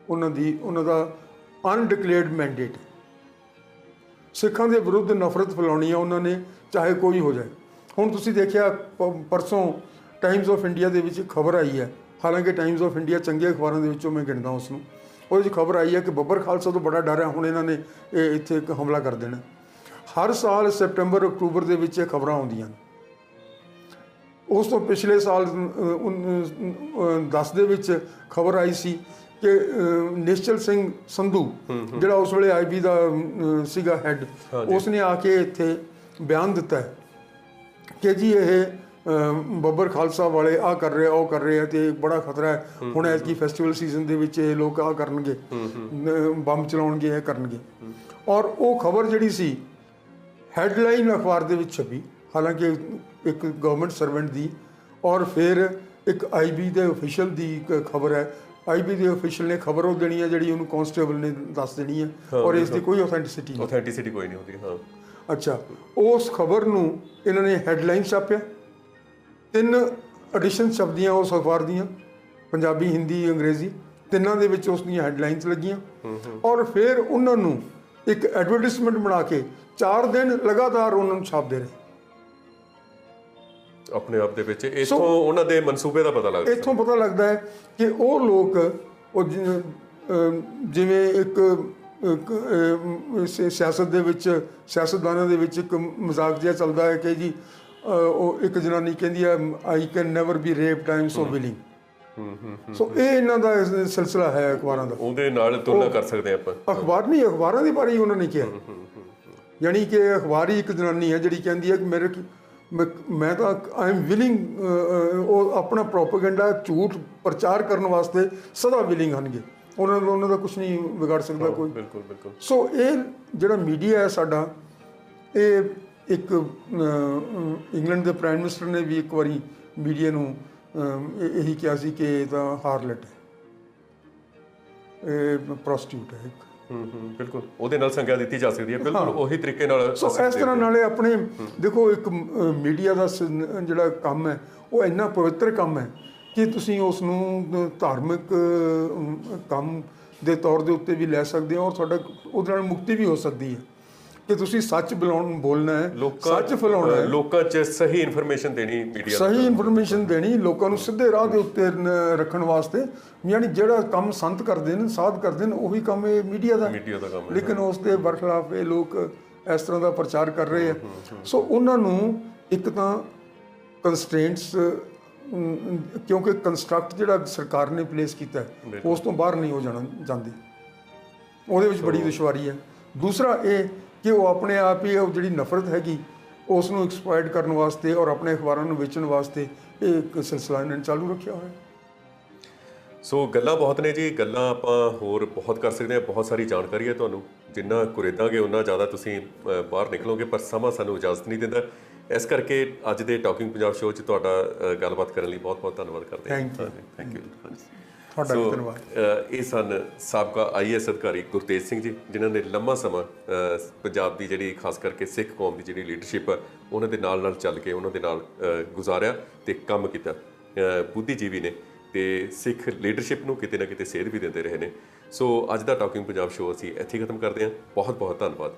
ਉਹਨਾਂ ਦਾ ਅਨਡਿਕਲੇਅਰਡ ਮੈਂਡੇਟ। ਸਿੱਖਾਂ ਦੇ ਵਿਰੁੱਧ ਨਫ਼ਰਤ ਫੈਲਾਉਣੀ ਆ ਉਹਨਾਂ ਨੇ, ਚਾਹੇ ਕੋਈ ਹੋ ਜਾਏ। ਹੁਣ ਤੁਸੀਂ ਦੇਖਿਆ ਪਰਸੋਂ ਟਾਈਮਜ਼ ਆਫ ਇੰਡੀਆ ਦੇ ਵਿੱਚ ਖਬਰ ਆਈ ਹੈ, ਹਾਲਾਂਕਿ ਟਾਈਮਜ਼ ਆਫ ਇੰਡੀਆ ਚੰਗੇ ਅਖਬਾਰਾਂ ਦੇ ਵਿੱਚੋਂ ਮੈਂ ਗਿਣਦਾ ਉਸ ਨੂੰ, ਉਹਦੇ 'ਚ ਖਬਰ ਆਈ ਹੈ ਕਿ ਬੱਬਰ ਖਾਲਸਾ ਤੋਂ ਬੜਾ ਡਰ ਹੈ, ਹੁਣ ਇਹਨਾਂ ਨੇ ਇੱਥੇ ਇੱਕ ਹਮਲਾ ਕਰ ਦੇਣਾ। ਹਰ ਸਾਲ ਸੈਪਟੰਬਰ ਅਕਤੂਬਰ ਦੇ ਵਿੱਚ ਇਹ ਖਬਰਾਂ ਆਉਂਦੀਆਂ ਨੇ। ਉਸ ਤੋਂ ਪਿਛਲੇ ਸਾਲ 10 ਦੇ ਵਿੱਚ ਖਬਰ ਆਈ ਸੀ ਕਿ ਨਿਸ਼ਚਲ ਸਿੰਘ ਸੰਧੂ, ਜਿਹੜਾ ਉਸ ਵੇਲੇ IB ਦਾ ਸੀਗਾ ਹੈੱਡ, ਉਸ ਨੇ ਆ ਕੇ ਇੱਥੇ ਬਿਆਨ ਦਿੱਤਾ ਹੈ ਕਿ ਜੀ ਇਹ ਬੱਬਰ ਖਾਲਸਾ ਵਾਲੇ ਆ ਕਰ ਰਹੇ, ਉਹ ਕਰ ਰਹੇ ਆ ਤੇ ਬੜਾ ਖਤਰਾ ਹੈ। ਹੁਣ ਐਤਕੀ ਫੈਸਟੀਵਲ ਸੀਜ਼ਨ ਦੇ ਵਿੱਚ ਇਹ ਲੋਕ ਆ ਕਰਨਗੇ, ਬੰਬ ਚਲਾਉਣਗੇ, ਇਹ ਕਰਨਗੇ। ਔਰ ਉਹ ਖਬਰ ਜਿਹੜੀ ਸੀ ਹੈਡਲਾਈਨ ਅਖਬਾਰ ਦੇ ਵਿੱਚ ਛਪੀ, ਹਾਲਾਂਕਿ ਇੱਕ ਗਵਰਨਮੈਂਟ ਸਰਵੈਂਟ ਦੀ, ਔਰ ਫਿਰ ਇੱਕ IB ਦੇ ਅਫੀਸ਼ੀਅਲ ਦੀ ਖਬਰ ਹੈ। IB ਦੇ ਅਫੀਸ਼ੀਅਲ ਨੇ ਖਬਰ ਉਹ ਦੇਣੀ ਹੈ ਜਿਹੜੀ ਉਹਨੂੰ ਕਾਂਸਟੇਬਲ ਨੇ ਦੱਸ ਦੇਣੀ ਹੈ, ਔਰ ਇਸ ਦੀ ਕੋਈ ਆਥੈਂਟਿਸਿਟੀ ਕੋਈ ਨਹੀਂ ਹੁੰਦੀ। ਹਾਂ, ਅੱਛਾ, ਉਸ ਖਬਰ ਨੂੰ ਇਹਨਾਂ ਨੇ ਹੈਡਲਾਈਨ ਛਾਪਿਆ, 3 ਐਡੀਸ਼ਨ ਛਪਦੀਆਂ ਉਸ ਅਖਬਾਰ ਦੀਆਂ, ਪੰਜਾਬੀ, ਹਿੰਦੀ, ਅੰਗਰੇਜ਼ੀ, ਤਿੰਨਾਂ ਦੇ ਵਿੱਚ ਉਸ ਦੀਆਂ ਹੈਡਲਾਈਨਸ ਲੱਗੀਆਂ। ਔਰ ਫਿਰ ਉਹਨਾਂ ਨੂੰ ਇੱਕ ਐਡਵਰਟਿਜ਼ਮੈਂਟ ਬਣਾ ਕੇ 4 ਦਿਨ ਲਗਾਤਾਰ ਉਹਨਾਂ ਨੂੰ ਛਾਪਦੇ ਰਹੇ। ਆਪਣੇ ਆਪ ਦੇ ਵਿੱਚ ਇੱਥੋਂ ਉਹਨਾਂ ਦੇ ਮਨਸੂਬੇ ਦਾ ਪਤਾ ਲੱਗਦਾ, ਇੱਥੋਂ ਪਤਾ ਲੱਗਦਾ ਹੈ ਕਿ ਉਹ ਲੋਕ, ਉਹ ਜਿਵੇਂ ਇੱਕ ਸਿਆਸਤ ਦੇ ਵਿੱਚ, ਸਿਆਸਤਦਾਨਾਂ ਦੇ ਵਿੱਚ ਇੱਕ ਮਜ਼ਾਕ ਜਿਹਾ ਚੱਲਦਾ ਹੈ ਕਿ ਜੀ ਉਹ ਇੱਕ ਜਨਾਨੀ ਕਹਿੰਦੀ ਹੈ I can never be raped, I am so willing. So ਇਹ ਇਹਨਾਂ ਦਾ ਸਿਲਸਿਲਾ ਹੈ ਅਖਬਾਰਾਂ ਦਾ, ਉਹਦੇ ਨਾਲ ਤੁਲਨਾ ਕਰ ਸਕਦੇ ਆਪਾਂ। ਅਖਬਾਰ ਨਹੀਂ, ਅਖਬਾਰਾਂ ਦੀ ਬਾਰੇ ਉਹਨਾਂ ਨੇ ਕਿਹਾ, ਯਾਨੀ ਕਿ ਅਖਬਾਰ ਹੀ ਇੱਕ ਜਨਾਨੀ ਹੈ ਜਿਹੜੀ ਕਹਿੰਦੀ ਹੈ ਕਿ ਮੈਂ ਤਾਂ ਆਈ ਐਮ ਵਿਲਿੰਗ, ਉਹ ਆਪਣਾ ਪ੍ਰੋਪੇਗੈਂਡਾ, ਝੂਠ ਪ੍ਰਚਾਰ ਕਰਨ ਵਾਸਤੇ ਸਦਾ ਵਿਲਿੰਗ ਹਨਗੇ, ਉਹਨਾਂ ਦਾ ਕੁਝ ਨਹੀਂ ਵਿਗਾੜ ਸਕਦਾ ਕੋਈ। ਬਿਲਕੁਲ ਬਿਲਕੁਲ। ਸੋ ਇਹ ਜਿਹੜਾ ਮੀਡੀਆ ਹੈ ਸਾਡਾ, ਇਹ ਇੱਕ ਇੰਗਲੈਂਡ ਦੇ ਪ੍ਰਾਈਮ ਮਿਨਿਸਟਰ ਨੇ ਵੀ ਇੱਕ ਵਾਰੀ ਮੀਡੀਆ ਨੂੰ ਇਹੀ ਕਿਹਾ ਸੀ ਕਿ ਇਹ ਤਾਂ ਹਾਰਲਟ ਹੈ, ਇਹ ਪ੍ਰੋਸਟੀਟਿਊਟ ਹੈ ਇੱਕ। ਬਿਲਕੁਲ, ਉਹਦੇ ਨਾਲ ਸੰਗਿਆ ਦਿੱਤੀ ਜਾ ਸਕਦੀ ਹੈ, ਬਿਲਕੁਲ ਉਹੀ ਤਰੀਕੇ ਨਾਲ। ਸੋ ਇਸ ਤਰ੍ਹਾਂ ਨਾਲੇ ਆਪਣੇ ਦੇਖੋ, ਇੱਕ ਮੀਡੀਆ ਦਾ ਜਿਹੜਾ ਕੰਮ ਹੈ ਉਹ ਇੰਨਾ ਪਵਿੱਤਰ ਕੰਮ ਹੈ ਕਿ ਤੁਸੀਂ ਉਸ ਨੂੰ ਧਾਰਮਿਕ ਕੰਮ ਦੇ ਤੌਰ ਦੇ ਉੱਤੇ ਵੀ ਲੈ ਸਕਦੇ ਹੋ, ਔਰ ਤੁਹਾਡਾ ਉਹਦੇ ਨਾਲ ਮੁਕਤੀ ਵੀ ਹੋ ਸਕਦੀ ਹੈ ਕਿ ਤੁਸੀਂ ਸੱਚ ਬੋਲਣਾ ਹੈ, ਸੱਚ ਫੈਲਾਉਣਾ ਹੈ, ਲੋਕਾਂ 'ਚ ਸਹੀ ਇਨਫੋਰਮੇਸ਼ਨ ਦੇਣੀ, ਮੀਡੀਆ ਸਹੀ ਇਨਫੋਰਮੇਸ਼ਨ ਦੇਣੀ, ਲੋਕਾਂ ਨੂੰ ਸਿੱਧੇ ਰਾਹ ਦੇ ਉੱਤੇ ਰੱਖਣ ਵਾਸਤੇ। ਯਾਨੀ ਜਿਹੜਾ ਕੰਮ ਸੰਤ ਕਰਦੇ ਨੇ, ਸਾਧ ਕਰਦੇ ਨੇ, ਉਹੀ ਕੰਮ ਇਹ ਮੀਡੀਆ ਦਾ ਕੰਮ ਹੈ। ਲੇਕਿਨ ਉਸ ਦੇ ਬਰਖਲਾਫ ਇਹ ਲੋਕ ਇਸ ਤਰ੍ਹਾਂ ਦਾ ਪ੍ਰਚਾਰ ਕਰ ਰਹੇ ਆ। ਸੋ ਉਹਨਾਂ ਨੂੰ ਇੱਕ ਤਾਂ ਕੰਸਟ੍ਰੇਂਟਸ, ਕਿਉਂਕਿ ਕੰਸਟਰਕਟ ਜਿਹੜਾ ਸਰਕਾਰ ਨੇ ਪਲੇਸ ਕੀਤਾ ਉਸ ਤੋਂ ਬਾਹਰ ਨਹੀਂ ਹੋ ਜਾਂਦੀ, ਉਹਦੇ ਵਿੱਚ ਬੜੀ ਦੁਸ਼ਵਾਰੀ ਹੈ। ਦੂਸਰਾ ਇਹ ਕਿ ਉਹ ਆਪਣੇ ਆਪ ਹੀ ਉਹ ਜਿਹੜੀ ਨਫ਼ਰਤ ਹੈਗੀ ਉਸ ਨੂੰ ਐਕਸਪਲੋਇਟ ਕਰਨ ਵਾਸਤੇ ਔਰ ਆਪਣੇ ਅਖਬਾਰਾਂ ਨੂੰ ਵੇਚਣ ਵਾਸਤੇ ਇਹ ਇੱਕ ਸਿਲਸਿਲਾ ਇਹਨਾਂ ਨੇ ਚਾਲੂ ਰੱਖਿਆ ਹੋਇਆ। ਸੋ ਗੱਲਾਂ ਬਹੁਤ ਨੇ ਜੀ, ਗੱਲਾਂ ਆਪਾਂ ਹੋਰ ਬਹੁਤ ਕਰ ਸਕਦੇ ਹਾਂ, ਬਹੁਤ ਸਾਰੀ ਜਾਣਕਾਰੀ ਹੈ ਤੁਹਾਨੂੰ, ਜਿੰਨਾ ਕੁਰੇਦਾਂਗੇ ਉਨਾ ਜ਼ਿਆਦਾ ਤੁਸੀਂ ਬਾਹਰ ਨਿਕਲੋਗੇ, ਪਰ ਸਮਾਂ ਸਾਨੂੰ ਇਜਾਜ਼ਤ ਨਹੀਂ ਦਿੰਦਾ। ਇਸ ਕਰਕੇ ਅੱਜ ਦੇ ਟਾਕਿੰਗ ਪੰਜਾਬ ਸ਼ੋਅ 'ਚ ਤੁਹਾਡਾ ਗੱਲਬਾਤ ਕਰਨ ਲਈ ਬਹੁਤ ਬਹੁਤ ਧੰਨਵਾਦ ਕਰਦੇ ਹਾਂ। Thank you. ਤੁਹਾਡਾ ਵੀ ਧੰਨਵਾਦ। ਇਹ ਸਨ ਸਾਬਕਾ IAS ਅਧਿਕਾਰੀ ਗੁਰਤੇਜ ਸਿੰਘ ਜੀ, ਜਿਨ੍ਹਾਂ ਨੇ ਲੰਮਾ ਸਮਾਂ ਪੰਜਾਬ ਦੀ ਜਿਹੜੀ ਖਾਸ ਕਰਕੇ ਸਿੱਖ ਕੌਮ ਦੀ ਜਿਹੜੀ ਲੀਡਰਸ਼ਿਪ ਆ ਉਹਨਾਂ ਦੇ ਨਾਲ ਚੱਲ ਕੇ ਉਹਨਾਂ ਦੇ ਨਾਲ ਗੁਜ਼ਾਰਿਆ ਤੇ ਕੰਮ ਕੀਤਾ। ਬੁੱਧੀਜੀਵੀ ਨੇ ਤੇ ਸਿੱਖ ਲੀਡਰਸ਼ਿਪ ਨੂੰ ਕਿਤੇ ਨਾ ਕਿਤੇ ਸੇਧ ਵੀ ਦਿੰਦੇ ਰਹੇ ਨੇ। ਸੋ ਅੱਜ ਦਾ ਟਾਕਿੰਗ ਪੰਜਾਬ ਸ਼ੋਅ ਅਸੀਂ ਇੱਥੇ ਖਤਮ ਕਰਦੇ ਹਾਂ। ਬਹੁਤ ਬਹੁਤ ਧੰਨਵਾਦ।